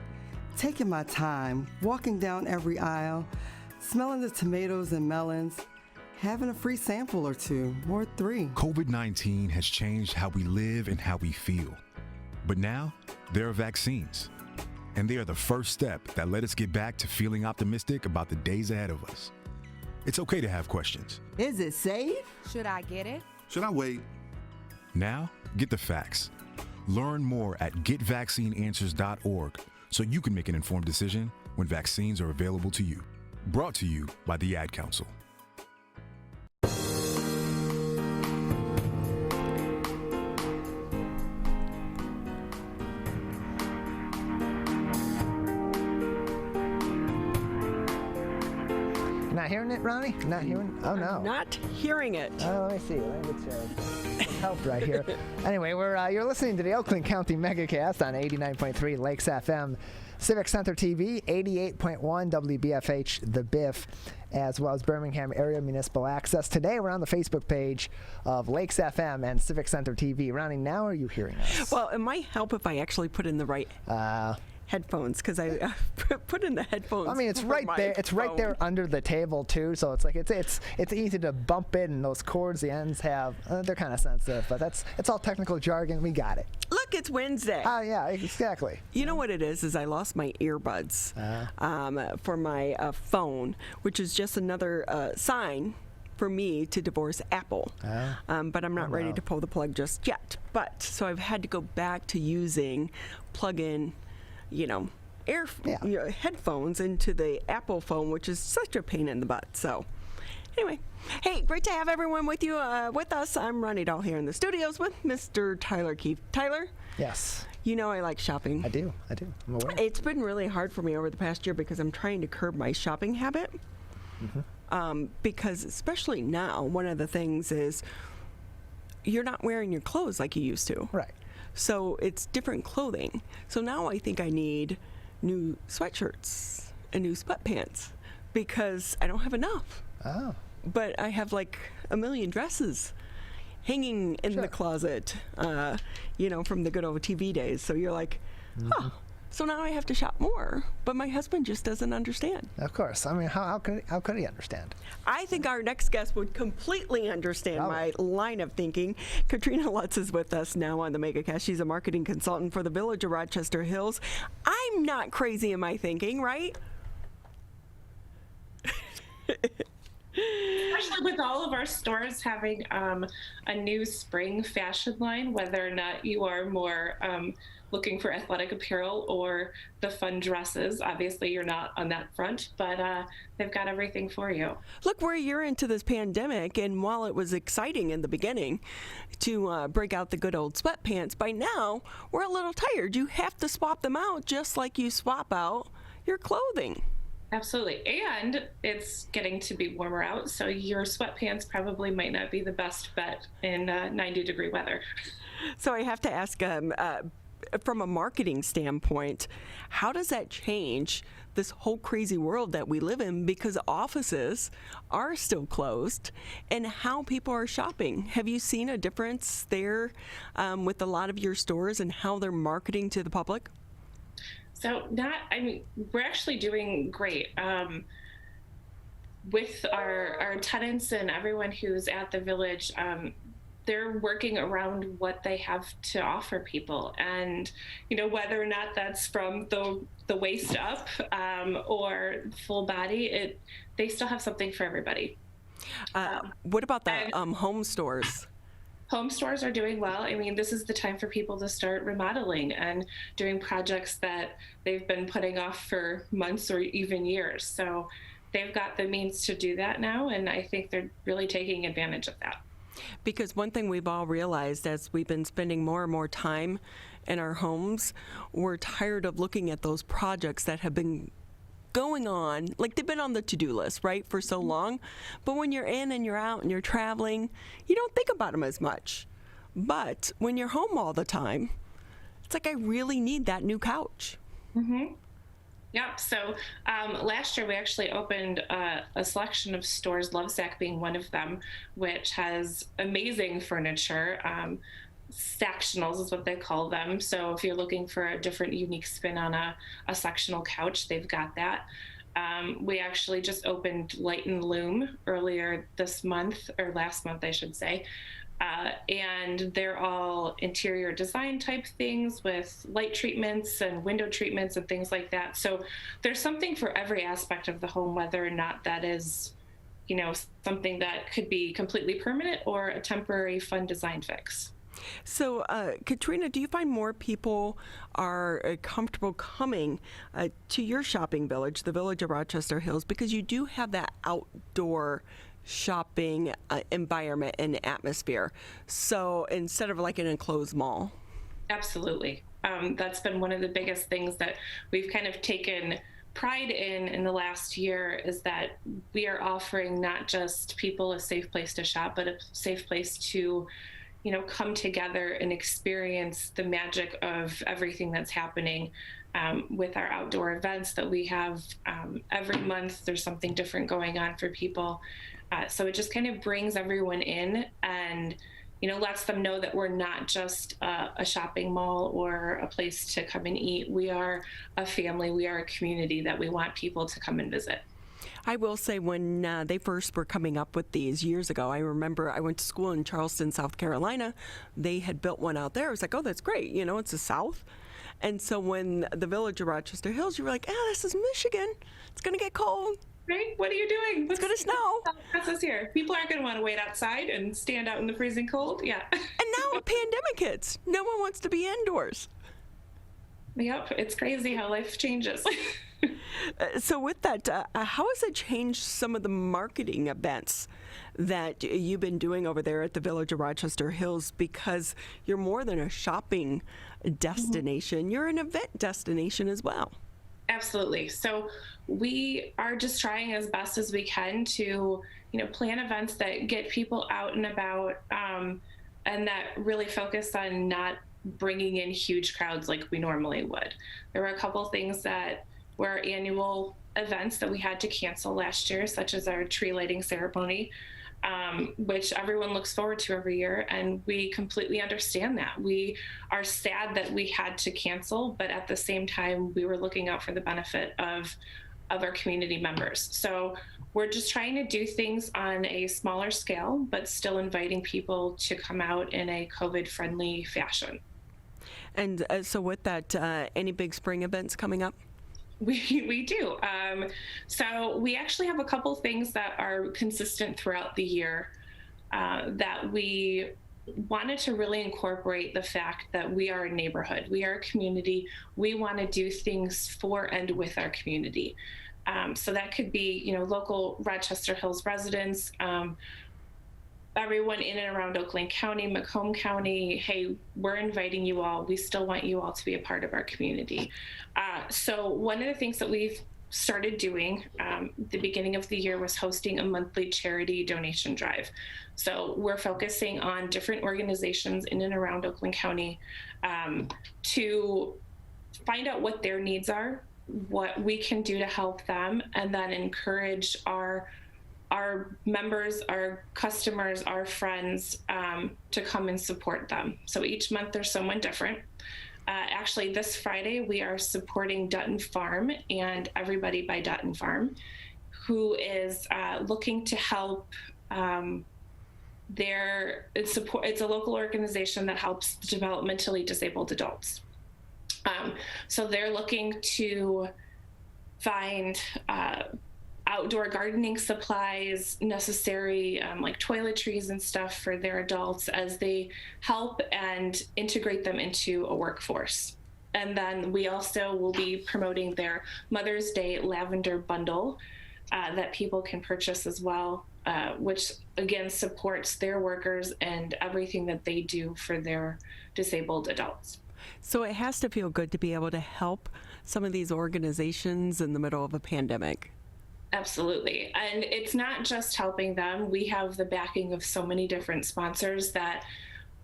taking my time, walking down every aisle, smelling the tomatoes and melons, having a free sample or two, or 3. COVID-19 has changed how we live and how we feel. But now, there are vaccines. And they are the first step that let us get back to feeling optimistic about the days ahead of us. It's okay to have questions. Is it safe? Should I get it? Should I wait? Now, get the facts. Learn more at getvaccineanswers.org so you can make an informed decision when vaccines are available to you. Brought to you by the Ad Council. Not hearing it, Ronnie? Not hearing? Oh, no. Not hearing it. Oh, let me see. Let me get help right here. Anyway, you're listening to the Oakland County Megacast on 89.3 Lakes FM, Civic Center TV, 88.1 WBFH, The Biff, as well as Birmingham Area Municipal Access. Today, we're on the Facebook page of Lakes FM and Civic Center TV. Ronnie, now are you hearing us? Well, it might help if I actually put in the right headphones, because I put in the headphones. I mean, it's right there. It's right there under the table too, so it's like it's easy to bump it, and those cords, the ends have they're kind of sensitive, but it's all technical jargon. We got it. Look, it's Wednesday. Oh yeah, exactly. You know what it is I lost my earbuds for my phone, which is just another sign for me to divorce Apple. But I'm not ready to pull the plug just yet. But so I've had to go back to using plug-in, headphones into the Apple phone, which is such a pain in the butt. So anyway, hey, great to have everyone with you, with us. I'm Ronnie Dahl here in the studios with Mr. Tyler Keefe. Tyler? Yes. You know I like shopping. I do. I'm aware. It's been really hard for me over the past year because I'm trying to curb my shopping habit. Because especially now, one of the things is you're not wearing your clothes like you used to. Right. So it's different clothing. So now I think I need new sweatshirts and new sweatpants because I don't have enough. Oh. But I have like a million dresses hanging in the closet, from the good old TV days. So you're like, so now I have to shop more. But my husband just doesn't understand. Of course. I mean, how could he understand? I think our next guest would completely understand my line of thinking. Katrina Lutz is with us now on the Megacast. She's a marketing consultant for the Village of Rochester Hills. I'm not crazy in my thinking, right? Especially with all of our stores having a new spring fashion line, whether or not you are more looking for athletic apparel or the fun dresses. Obviously, you're not on that front, but they've got everything for you. Look, we're a year into this pandemic, and while it was exciting in the beginning to break out the good old sweatpants, by now we're a little tired. You have to swap them out just like you swap out your clothing. Absolutely. And it's getting to be warmer out, so your sweatpants probably might not be the best bet in 90-degree weather. So I have to ask, from a marketing standpoint, how does that change this whole crazy world that we live in because offices are still closed and how people are shopping. Have you seen a difference there with a lot of your stores and how they're marketing to the public? So we're actually doing great. With our tenants and everyone who's at the Village, they're working around what they have to offer people. And, whether or not that's from the waist up or full body, they still have something for everybody. What about the home stores? Home stores are doing well. I mean, this is the time for people to start remodeling and doing projects that they've been putting off for months or even years. So they've got the means to do that now, and I think they're really taking advantage of that. Because one thing we've all realized as we've been spending more and more time in our homes, we're tired of looking at those projects that have been going on, like they've been on the to-do list, right, for so long. But when you're in and you're out and you're traveling, you don't think about them as much. But when you're home all the time, it's like, I really need that new couch. Mm-hmm. Yep. So last year we actually opened a selection of stores, Lovesac being one of them, which has amazing furniture. Sectionals is what they call them. So if you're looking for a different, unique spin on a sectional couch, they've got that. We actually just opened Light and Loom earlier this month, or last month, I should say. And they're all interior design type things with light treatments and window treatments and things like that. So there's something for every aspect of the home, whether or not that is, something that could be completely permanent or a temporary fun design fix. So, Katrina, do you find more people are comfortable coming to your shopping village, the Village of Rochester Hills, because you do have that outdoor shopping environment and atmosphere, so instead of like an enclosed mall? Absolutely. That's been one of the biggest things that we've kind of taken pride in the last year, is that we are offering not just people a safe place to shop, but a safe place to come together and experience the magic of everything that's happening with our outdoor events that we have every month. There's something different going on for people. So it just kind of brings everyone in and, lets them know that we're not just a shopping mall or a place to come and eat. We are a family. We are a community that we want people to come and visit. I will say, when they first were coming up with these years ago, I remember I went to school in Charleston, South Carolina. They had built one out there. I was like, oh, that's great. It's the South. And so when the Village of Rochester Hills, you were like, this is Michigan. It's going to get cold. Right? What are you doing? It's going to snow. That's us here. People aren't going to want to wait outside and stand out in the freezing cold. Yeah. And now a pandemic hits. No one wants to be indoors. Yep. It's crazy how life changes. So with that, how has it changed some of the marketing events that you've been doing over there at the Village of Rochester Hills? Because you're more than a shopping destination. Mm-hmm. You're an event destination as well. Absolutely. So we are just trying as best as we can to, plan events that get people out and about, and that really focus on not bringing in huge crowds like we normally would. There were a couple things that were annual events that we had to cancel last year, such as our tree lighting ceremony, which everyone looks forward to every year, and we completely understand that. We are sad that we had to cancel, but at the same time, we were looking out for the benefit of our community members. So we're just trying to do things on a smaller scale, but still inviting people to come out in a COVID-friendly fashion. And so with that, any big spring events coming up? We do. So we actually have a couple things that are consistent throughout the year that we wanted to really incorporate the fact that we are a neighborhood. We are a community. We want to do things for and with our community. So that could be, local Rochester Hills residents, everyone in and around Oakland County, Macomb County. Hey, we're inviting you all. We still want you all to be a part of our community. So one of the things that we've started doing the beginning of the year was hosting a monthly charity donation drive. So we're focusing on different organizations in and around Oakland County to find out what their needs are what we can do to help them, and then encourage our members, our customers, our friends to come and support them. So each month there's someone different. Actually, this Friday we are supporting Dutton Farm and Everybody by Dutton Farm, who is looking to help. It's a local organization that helps developmentally disabled adults. So they're looking to find outdoor gardening supplies necessary, like toiletries and stuff for their adults, as they help and integrate them into a workforce. And then we also will be promoting their Mother's Day lavender bundle that people can purchase as well, which again supports their workers and everything that they do for their disabled adults. So it has to feel good to be able to help some of these organizations in the middle of a pandemic. Absolutely. And it's not just helping them. We have the backing of so many different sponsors that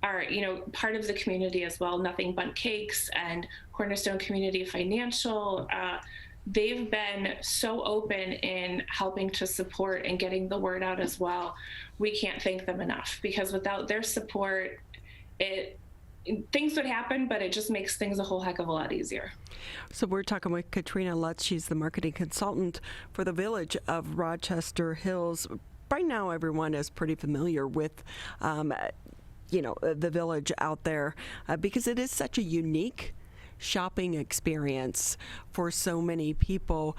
are, part of the community as well. Nothing But Cakes and Cornerstone Community Financial. They've been so open in helping to support and getting the word out as well. We can't thank them enough, because without their support, things would happen, but it just makes things a whole heck of a lot easier. So we're talking with Katrina Lutz. She's the marketing consultant for the Village of Rochester Hills. By now, everyone is pretty familiar with, the Village out there because it is such a unique shopping experience for so many people.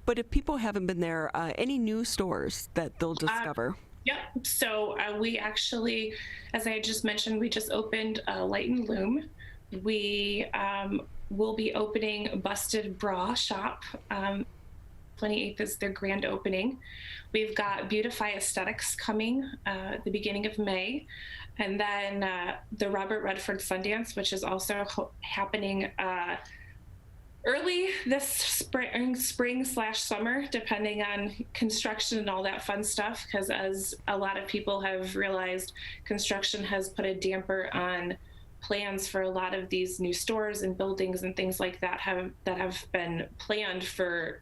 But if people haven't been there, any new stores that they'll discover? Yep. So we actually, as I just mentioned, we just opened Light and Loom. We will be opening Busted Bra Shop. 28th is their grand opening. We've got Beautify Aesthetics coming at the beginning of May. And then the Robert Redford Sundance, which is also happening early this spring/summer, depending on construction and all that fun stuff, because as a lot of people have realized, construction has put a damper on plans for a lot of these new stores and buildings and things like that have been planned for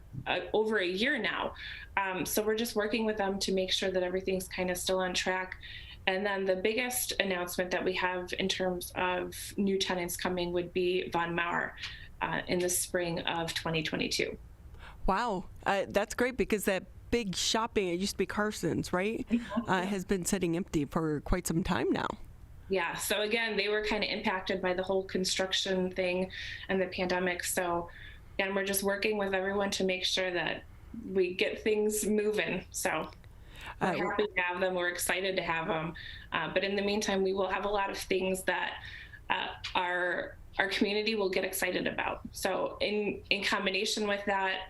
over a year now. So we're just working with them to make sure that everything's kind of still on track. And then the biggest announcement that we have in terms of new tenants coming would be Von Maur in the spring of 2022. Wow, that's great, because that big shopping, it used to be Carson's, right? Has been sitting empty for quite some time now. Yeah, so again, they were kind of impacted by the whole construction thing and the pandemic. So again, we're just working with everyone to make sure that we get things moving. So we're happy to have them. We're excited to have them. But in the meantime, we will have a lot of things that our community will get excited about. So in combination with that,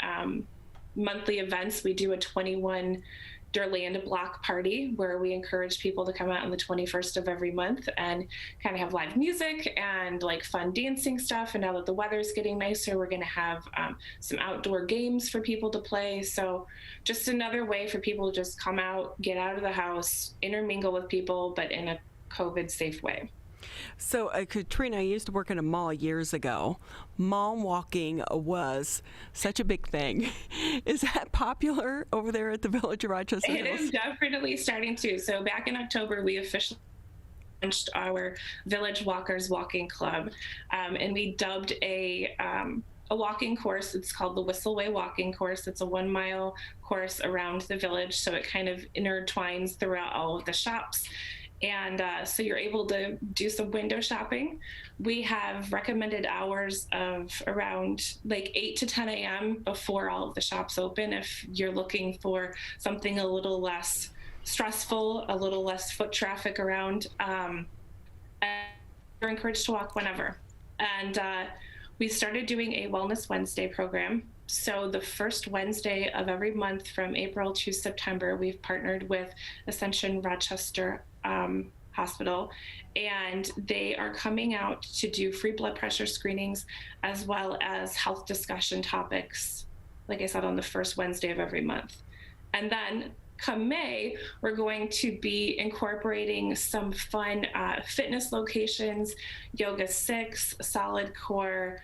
monthly events, we do a 21 Durland block party where we encourage people to come out on the 21st of every month and kind of have live music and like fun dancing stuff. And now that the weather's getting nicer, we're going to have some outdoor games for people to play. So just another way for people to just come out, get out of the house, intermingle with people, but in a COVID safe way. So, Katrina, I used to work in a mall years ago. Mall walking was such a big thing. Is that popular over there at the Village of Rochester Hills? It is definitely starting to. So back in October, we officially launched our Village Walkers Walking Club, and we dubbed a walking course. It's called the Whistleway Walking Course. It's a 1 mile course around the village, so it kind of intertwines throughout all of the shops. And so you're able to do some window shopping. We have recommended hours of around like 8 to 10 a.m. before all of the shops open if you're looking for something a little less stressful, a little less foot traffic around. And you're encouraged to walk whenever. And we started doing a Wellness Wednesday program. So the first Wednesday of every month from April to September, we've partnered with Ascension Rochester Hospital, and they are coming out to do free blood pressure screenings as well as health discussion topics, like I said, on the first Wednesday of every month. And then come May, we're going to be incorporating some fun fitness locations, Yoga 6, Solid Core,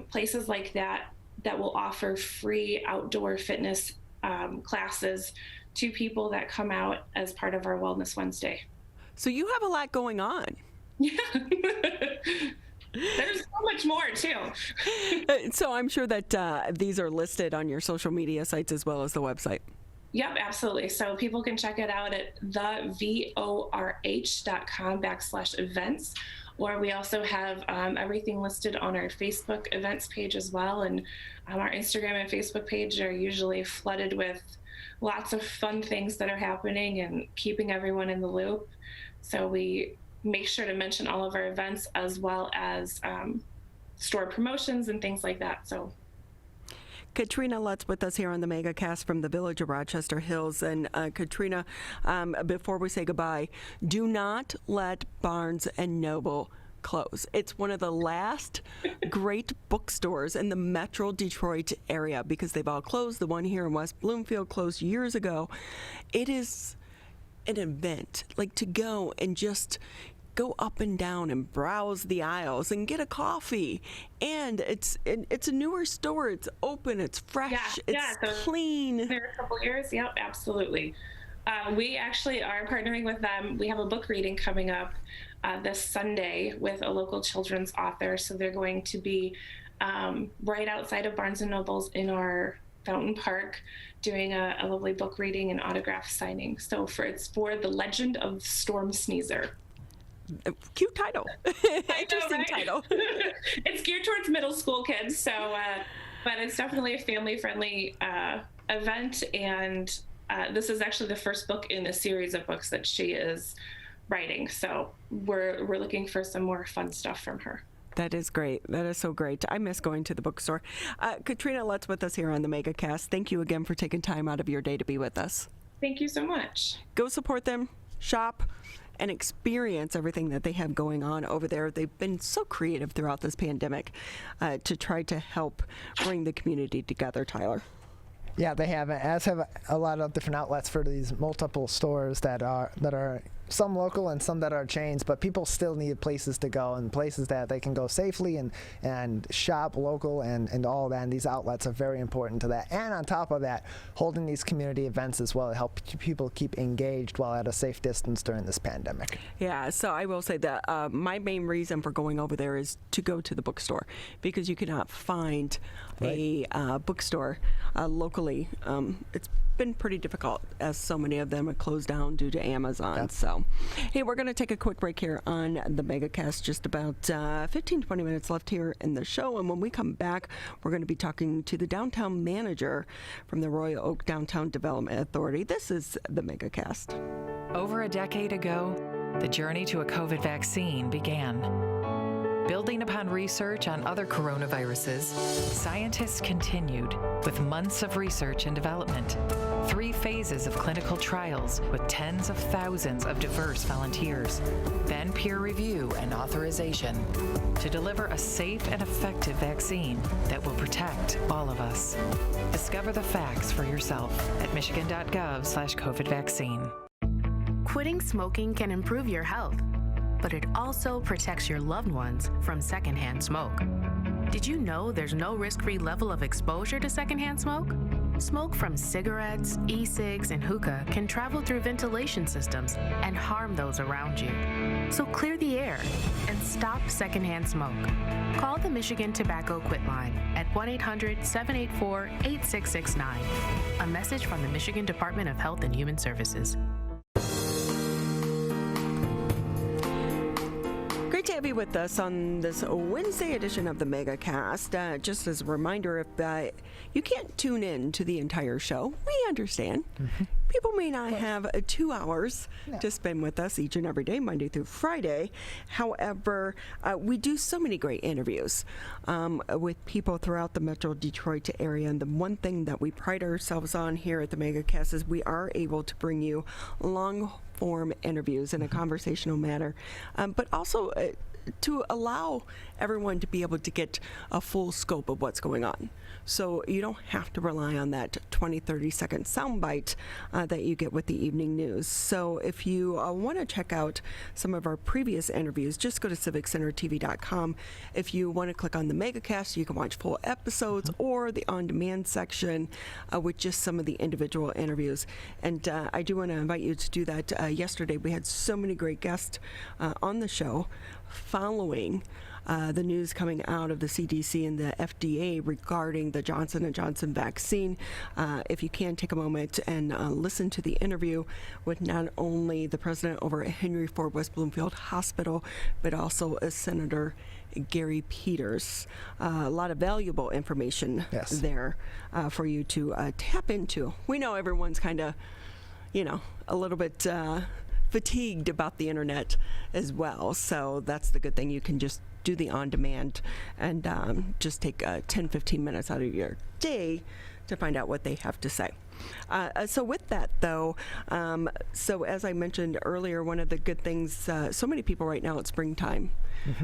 places like that that will offer free outdoor fitness classes to people that come out as part of our Wellness Wednesday. So you have a lot going on. Yeah. There's so much more too. So I'm sure that these are listed on your social media sites as well as the website. Yep, absolutely. So people can check it out at thevorh.com/events, or we also have everything listed on our Facebook events page as well. And our Instagram and Facebook page are usually flooded with lots of fun things that are happening and keeping everyone in the loop. So we make sure to mention all of our events as well as store promotions and things like that. So Katrina Lutz with us here on the Megacast from the Village of Rochester Hills. And Katrina, before we say goodbye, do not let Barnes & Noble close. It's one of the last great bookstores in the Metro Detroit area because they've all closed. The one here in West Bloomfield closed years ago. It is an event, like to go and just go up and down and browse the aisles and get a coffee. And it's a newer store. It's open. It's fresh. It's clean. There a couple years. Yep, absolutely. We actually are partnering with them. We have a book reading coming up this Sunday with a local children's author. So they're going to be right outside of Barnes & Noble's in our Fountain Park doing a lovely book reading and autograph signing. So it's for The Legend of Storm Sneezer. Cute title. Interesting title. It's geared towards middle school kids, so but it's definitely a family-friendly event, and this is actually the first book in a series of books that she is writing. So we're looking for some more fun stuff from her. That is great. That is so great. I miss going to the bookstore. Katrina Lutz with us here on the Megacast. Thank you again for taking time out of your day to be with us. Thank you so much. Go support them, shop, and experience everything that they have going on over there. They've been so creative throughout this pandemic to try to help bring the community together, Tyler. Yeah, they have, as have a lot of different outlets for these multiple stores that are some local and some that are chains, but people still need places to go and places that they can go safely and shop local and all that. And these outlets are very important to that. And on top of that, holding these community events as well to help people keep engaged while at a safe distance during this pandemic. Yeah, so I will say that my main reason for going over there is to go to the bookstore because you cannot find a bookstore locally. It's been pretty difficult as so many of them are closed down due to Amazon. Yeah. So, hey, we're going to take a quick break here on the Megacast. Just about 15-20 minutes left here in the show. And when we come back, we're going to be talking to the downtown manager from the Royal Oak Downtown Development Authority. This is the Megacast. Over a decade ago, the journey to a COVID vaccine began. Building upon research on other coronaviruses, scientists continued with months of research and development, 3 phases of clinical trials with tens of thousands of diverse volunteers, then peer review and authorization to deliver a safe and effective vaccine that will protect all of us. Discover the facts for yourself at michigan.gov/COVID vaccine. Quitting smoking can improve your health, but it also protects your loved ones from secondhand smoke. Did you know there's no risk-free level of exposure to secondhand smoke? Smoke from cigarettes, e-cigs, and hookah can travel through ventilation systems and harm those around you. So clear the air and stop secondhand smoke. Call the Michigan Tobacco Quit Line at 1-800-784-8669. A message from the Michigan Department of Health and Human Services. Great to have you with us on this Wednesday edition of the Megacast. Just as a reminder, if you can't tune in to the entire show, we understand. Mm-hmm. People may not have 2 hours to spend with us each and every day, Monday through Friday. However, we do so many great interviews with people throughout the Metro Detroit area. And the one thing that we pride ourselves on here at the Megacast is we are able to bring you long-form interviews in a conversational manner, but also to allow everyone to be able to get a full scope of what's going on. So you don't have to rely on that 20, 30-second soundbite that you get with the evening news. So if you want to check out some of our previous interviews, just go to civiccentertv.com. If you want to click on the Megacast, you can watch full episodes or the on-demand section with just some of the individual interviews. And I do want to invite you to do that. Yesterday, we had so many great guests on the show following the news coming out of the CDC and the FDA regarding the Johnson & Johnson vaccine. If you can, take a moment and listen to the interview with not only the president over at Henry Ford West Bloomfield Hospital, but also Senator Gary Peters. A lot of valuable information there for you to tap into. We know everyone's kind of, a little bit fatigued about the internet as well. So that's the good thing. You can just do the on-demand and just take 10, 15 minutes out of your day to find out what they have to say. So with that, though, so as I mentioned earlier, one of the good things, so many people right now, it's springtime.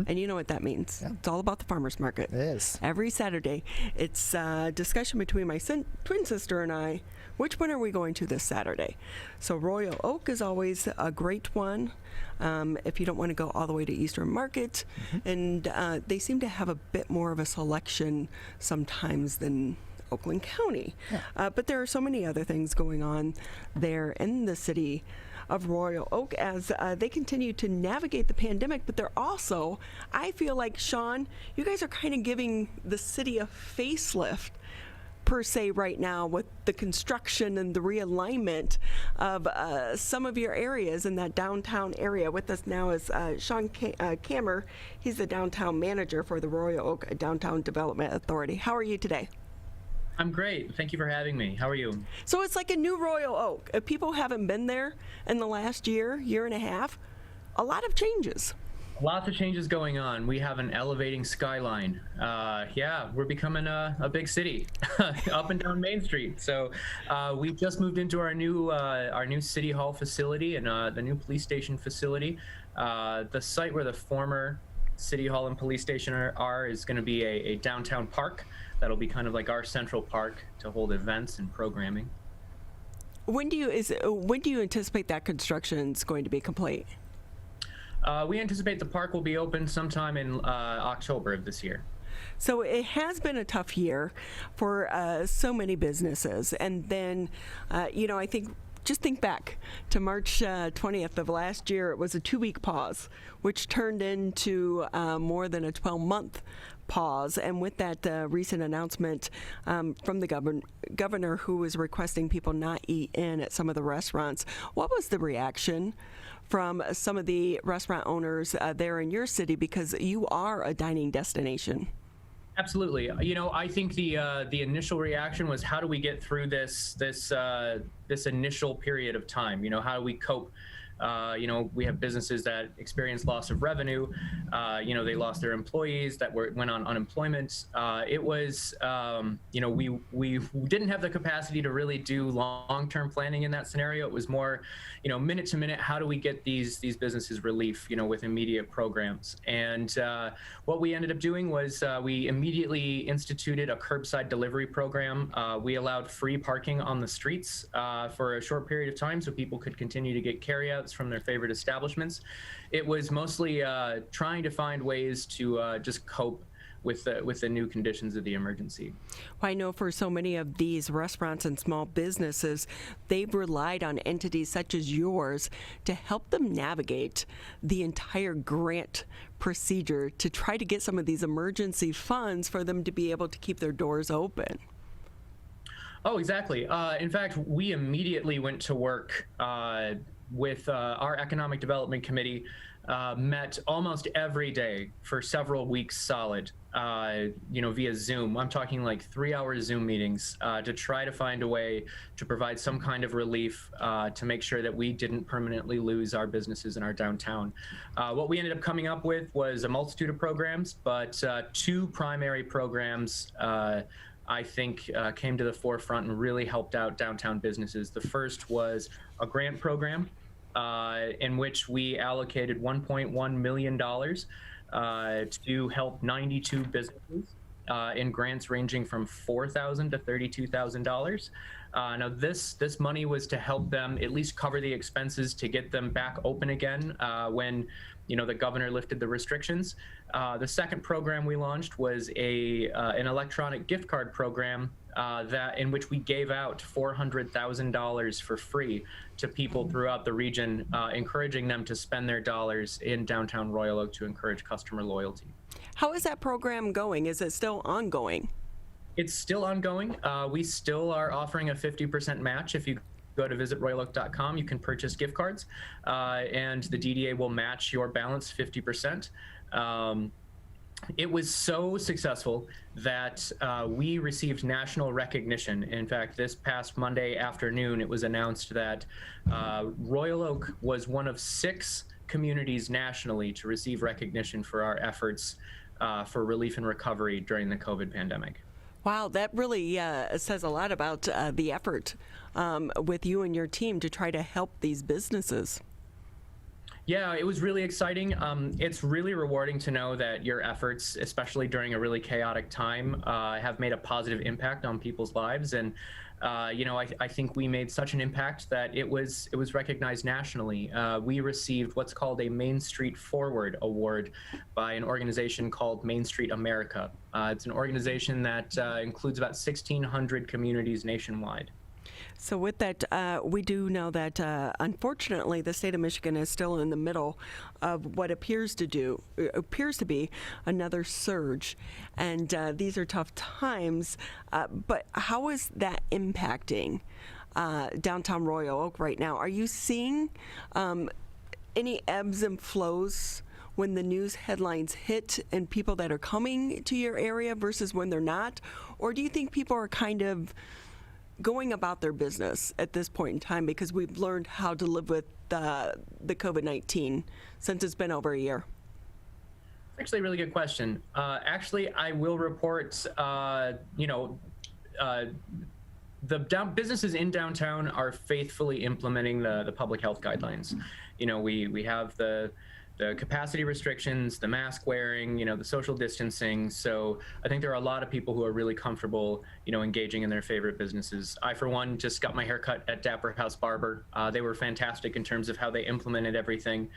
And you know what that means. Yeah. It's all about the farmer's market. It is. Every Saturday. It's a discussion between my twin sister and I. Which one are we going to this Saturday? So Royal Oak is always a great one if you don't want to go all the way to Eastern Market. And they seem to have a bit more of a selection sometimes than Oakland County. Yeah. But there are so many other things going on there in the city of Royal Oak as they continue to navigate the pandemic, but they're also, I feel like, Sean, you guys are kind of giving the city a facelift per se right now with the construction and the realignment of some of your areas in that downtown area. With us now is Sean Kammer. He's the downtown manager for the Royal Oak Downtown Development Authority. How are you today? I'm great. Thank you for having me. How are you? So it's like a new Royal Oak. If people haven't been there in the last year and a half, a lot of changes. Lots of changes going on. We have an elevating skyline. Yeah, we're becoming a big city up and down Main Street. So we just moved into our new City Hall facility and the new police station facility. The site where the former City Hall and police station are is going to be a downtown park. That'll be kind of like our central park to hold events and programming. When do you anticipate that construction is going to be complete? We anticipate the park will be open sometime in October of this year. So it has been a tough year for so many businesses. And then, I think, just think back to March 20th of last year. It was a 2-week pause, which turned into more than a 12-month pause. And with that recent announcement from the governor who was requesting people not eat in at some of the restaurants, what was the reaction from some of the restaurant owners there in your city, because you are a dining destination? Absolutely. I think the initial reaction was, how do we get through this initial period of time? How do we cope? We have businesses that experience loss of revenue. They lost their employees that went on unemployment. It was, we didn't have the capacity to really do long-term planning in that scenario. It was more, minute to minute, how do we get these businesses relief, with immediate programs? And what we ended up doing was we immediately instituted a curbside delivery program. We allowed free parking on the streets for a short period of time so people could continue to get carryouts from their favorite establishments. It was mostly trying to find ways to just cope with the new conditions of the emergency. Well, I know for so many of these restaurants and small businesses, they've relied on entities such as yours to help them navigate the entire grant procedure to try to get some of these emergency funds for them to be able to keep their doors open. Oh, exactly. In fact, we immediately went to work with our Economic Development Committee, met almost every day for several weeks solid, via Zoom. I'm talking like 3-hour Zoom meetings to try to find a way to provide some kind of relief to make sure that we didn't permanently lose our businesses in our downtown. What we ended up coming up with was a multitude of programs, but 2 primary programs I think came to the forefront and really helped out downtown businesses. The first was a grant program in which we allocated $1.1 million to help 92 businesses in grants ranging from $4,000 to $32,000. Now this money was to help them at least cover the expenses to get them back open again when the governor lifted the restrictions. The second program we launched was an electronic gift card program in which we gave out $400,000 for free to people throughout the region, encouraging them to spend their dollars in downtown Royal Oak to encourage customer loyalty. How is that program going? Is it still ongoing? It's still ongoing. We still are offering a 50% match. If you go to visitroyaloak.com, you can purchase gift cards, and the DDA will match your balance 50%. It was so successful that we received national recognition. In fact, this past Monday afternoon, it was announced that Royal Oak was one of 6 communities nationally to receive recognition for our efforts for relief and recovery during the COVID pandemic. Wow, that really says a lot about the effort with you and your team to try to help these businesses. Yeah, it was really exciting. It's really rewarding to know that your efforts, especially during a really chaotic time, have made a positive impact on people's lives. And I think we made such an impact that it was recognized nationally. We received what's called a Main Street Forward Award by an organization called Main Street America. It's an organization that includes about 1,600 communities nationwide. So with that, we do know that unfortunately the state of Michigan is still in the middle of what appears to be another surge, and these are tough times. But how is that impacting downtown Royal Oak right now? Are you seeing any ebbs and flows when the news headlines hit and people that are coming to your area versus when they're not? Or do you think people are kind of going about their business at this point in time because we've learned how to live with the COVID-19 since it's been over a year? Actually, a really good question. Actually, I will report, businesses in downtown are faithfully implementing the public health guidelines. We have the capacity restrictions, the mask wearing, the social distancing. So I think there are a lot of people who are really comfortable, engaging in their favorite businesses. I, for one, just got my hair cut at Dapper House Barber. They were fantastic in terms of how they implemented everything.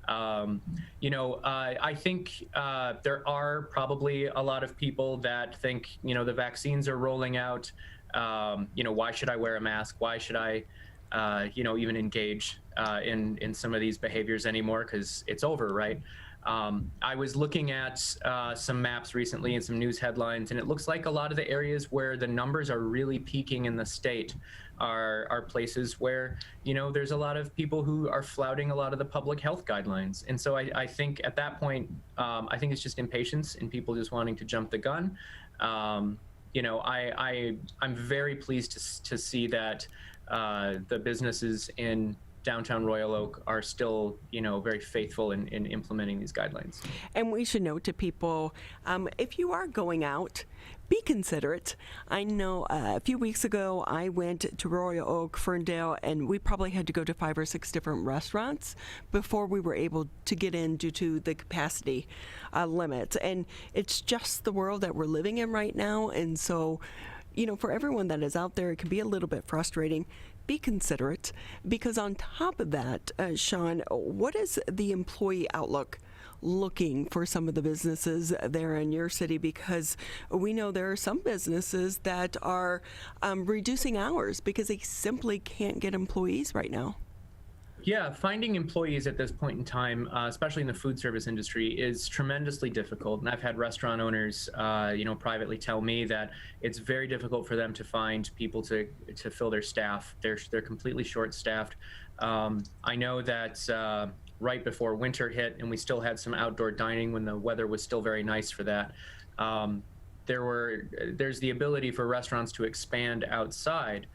I think there are probably a lot of people that think, the vaccines are rolling out. Why should I wear a mask? Why should I even engage in some of these behaviors anymore, because it's over, right? I was looking at some maps recently and some news headlines, and it looks like a lot of the areas where the numbers are really peaking in the state are places where, there's a lot of people who are flouting a lot of the public health guidelines. And so I think at that point, I think it's just impatience and people just wanting to jump the gun. I'm very pleased to see that the businesses in downtown Royal Oak are still, very faithful in implementing these guidelines. And we should note to people, if you are going out, be considerate. I know a few weeks ago I went to Royal Oak, Ferndale, and we probably had to go to 5 or 6 different restaurants before we were able to get in due to the capacity limits. And it's just the world that we're living in right now. And so, for everyone that is out there, it can be a little bit frustrating. Be considerate, because on top of that, Sean, what is the employee outlook looking for some of the businesses there in your city? Because we know there are some businesses that are reducing hours because they simply can't get employees right now. Yeah, finding employees at this point in time, especially in the food service industry, is tremendously difficult. And I've had restaurant owners, privately tell me that it's very difficult for them to find people to fill their staff. They're completely short-staffed. I know that right before winter hit, and we still had some outdoor dining when the weather was still very nice for that. There's the ability for restaurants to expand outside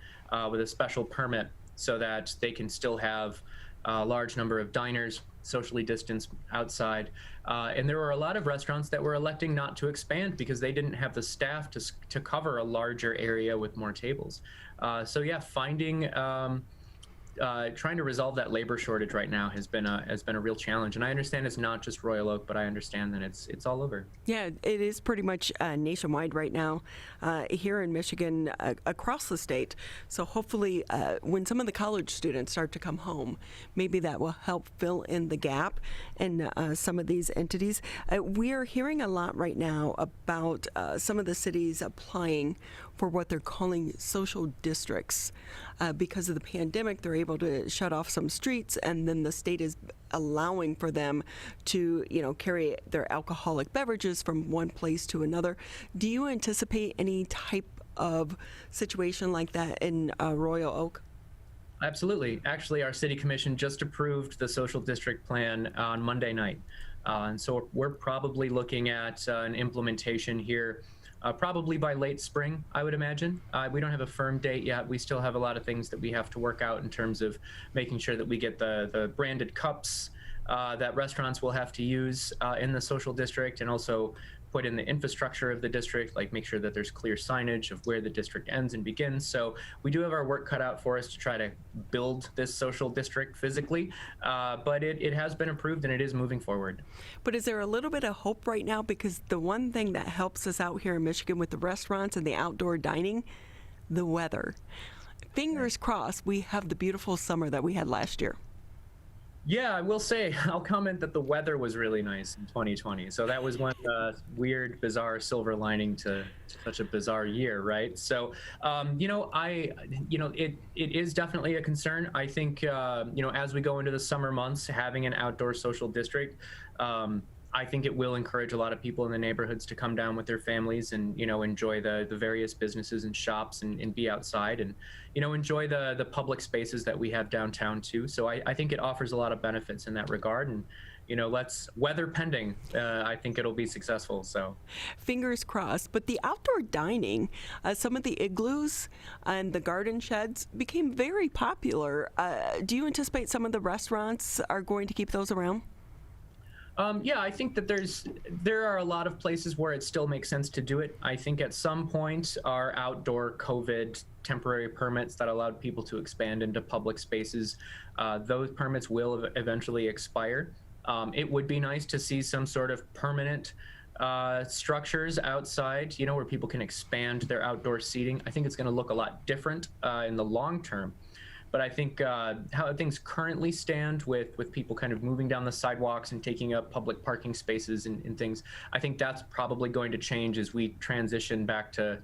with a special permit, so that they can still have a large number of diners socially distanced outside. And there were a lot of restaurants that were electing not to expand because they didn't have the staff to cover a larger area with more tables. So yeah, finding trying to resolve that labor shortage right now has been a real challenge. And I understand it's not just Royal Oak, but I understand that it's all over. Yeah, it is pretty much nationwide right now, here in Michigan, across the state. So hopefully when some of the college students start to come home, maybe that will help fill in the gap in some of these entities. We are hearing a lot right now about some of the cities applying for what they're calling social districts. Because of the pandemic, they're able to shut off some streets, and then the state is allowing for them to, carry their alcoholic beverages from one place to another. Do you anticipate any type of situation like that in Royal Oak? Absolutely. Actually, our city commission just approved the social district plan on Monday night. And so we're probably looking at an implementation here probably by late spring, I would imagine. We don't have a firm date yet. We still have a lot of things that we have to work out in terms of making sure that we get the branded cups that restaurants will have to use in the social district, and also put in the infrastructure of the district, like make sure that there's clear signage of where the district ends and begins. So we do have our work cut out for us to try to build this social district physically, but it has been approved and it is moving forward. But is there a little bit of hope right now? Because the one thing that helps us out here in Michigan with the restaurants and the outdoor dining, the weather. Fingers crossed we have the beautiful summer that we had last year. Yeah, I will say, I'll comment that the weather was really nice in 2020. So that was one weird, bizarre silver lining to such a bizarre year, right? So, it is definitely a concern. I think, as we go into the summer months, having an outdoor social district, I think it will encourage a lot of people in the neighborhoods to come down with their families and, enjoy the various businesses and shops and be outside and, enjoy the public spaces that we have downtown too. So I think it offers a lot of benefits in that regard. And, let's weather pending. I think it'll be successful. So fingers crossed. But the outdoor dining, some of the igloos and the garden sheds became very popular. Do you anticipate some of the restaurants are going to keep those around? Yeah, I think that there are a lot of places where it still makes sense to do it. I think at some point our outdoor COVID temporary permits that allowed people to expand into public spaces, those permits will eventually expire. It would be nice to see some sort of permanent structures outside, where people can expand their outdoor seating. I think it's going to look a lot different in the long term. But I think how things currently stand with people kind of moving down the sidewalks and taking up public parking spaces and things, I think that's probably going to change as we transition back to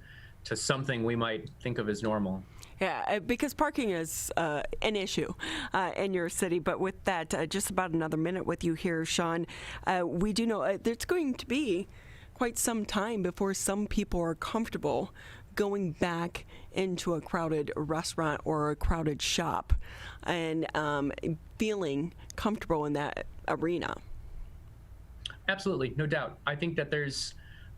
something we might think of as normal. Yeah, because parking is an issue in your city. But with that, just about another minute with you here, Sean, we do know there's going to be quite some time before some people are comfortable going back into a crowded restaurant or a crowded shop and feeling comfortable in that arena. Absolutely, no doubt. I think that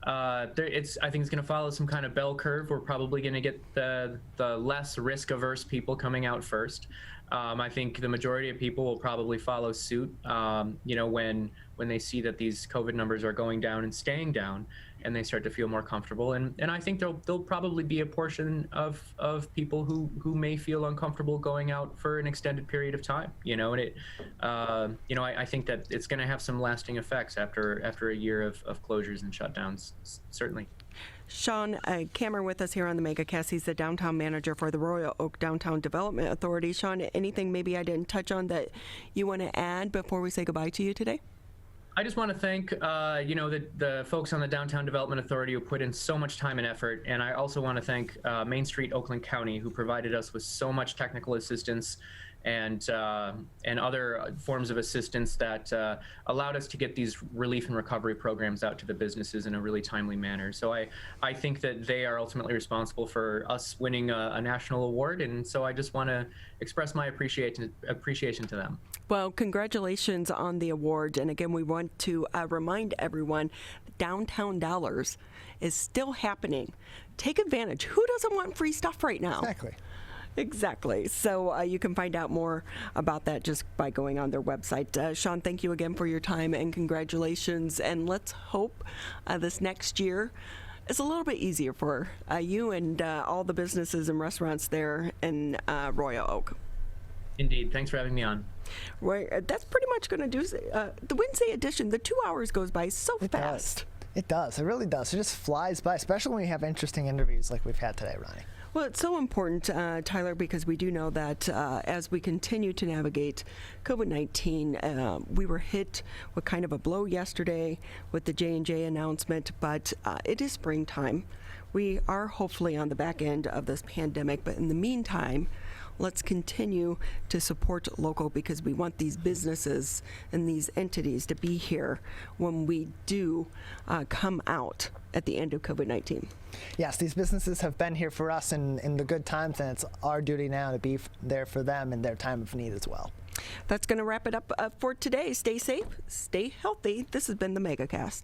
I think it's going to follow some kind of bell curve. We're probably going to get the less risk-averse people coming out first. I think the majority of people will probably follow suit, when they see that these COVID numbers are going down and staying down, and they start to feel more comfortable. And I think there'll probably be a portion of people who may feel uncomfortable going out for an extended period of time, I think that it's going to have some lasting effects after a year of closures and shutdowns, certainly. Sean Kammer with us here on the Megacast. He's the downtown manager for the Royal Oak Downtown Development Authority. Sean, anything maybe I didn't touch on that you want to add before we say goodbye to you today? I just want to thank, the folks on the Downtown Development Authority who put in so much time and effort. And I also want to thank Main Street Oakland County, who provided us with so much technical assistance and other forms of assistance that allowed us to get these relief and recovery programs out to the businesses in a really timely manner. So I think that they are ultimately responsible for us winning a national award, and so I just want to express my appreciation to them. Well, congratulations on the award. And again, we want to remind everyone, Downtown Dollars is still happening. Take advantage. Who doesn't want free stuff right now? Exactly. So you can find out more about that just by going on their website. Sean, thank you again for your time and congratulations. And let's hope this next year is a little bit easier for you and all the businesses and restaurants there in Royal Oak. Indeed. Thanks for having me on. Right. That's pretty much going to do the Wednesday edition. The 2 hours goes by so fast. It does. It really does. It just flies by, especially when we have interesting interviews like we've had today, Ronnie. Well, it's so important, Tyler, because we do know that as we continue to navigate COVID-19, we were hit with kind of a blow yesterday with the J&J announcement, but it is springtime. We are hopefully on the back end of this pandemic, but in the meantime, let's continue to support local because we want these businesses and these entities to be here when we do come out at the end of COVID-19. Yes, these businesses have been here for us in the good times, and it's our duty now to be there for them in their time of need as well. That's going to wrap it up for today. Stay safe, stay healthy. This has been the Megacast.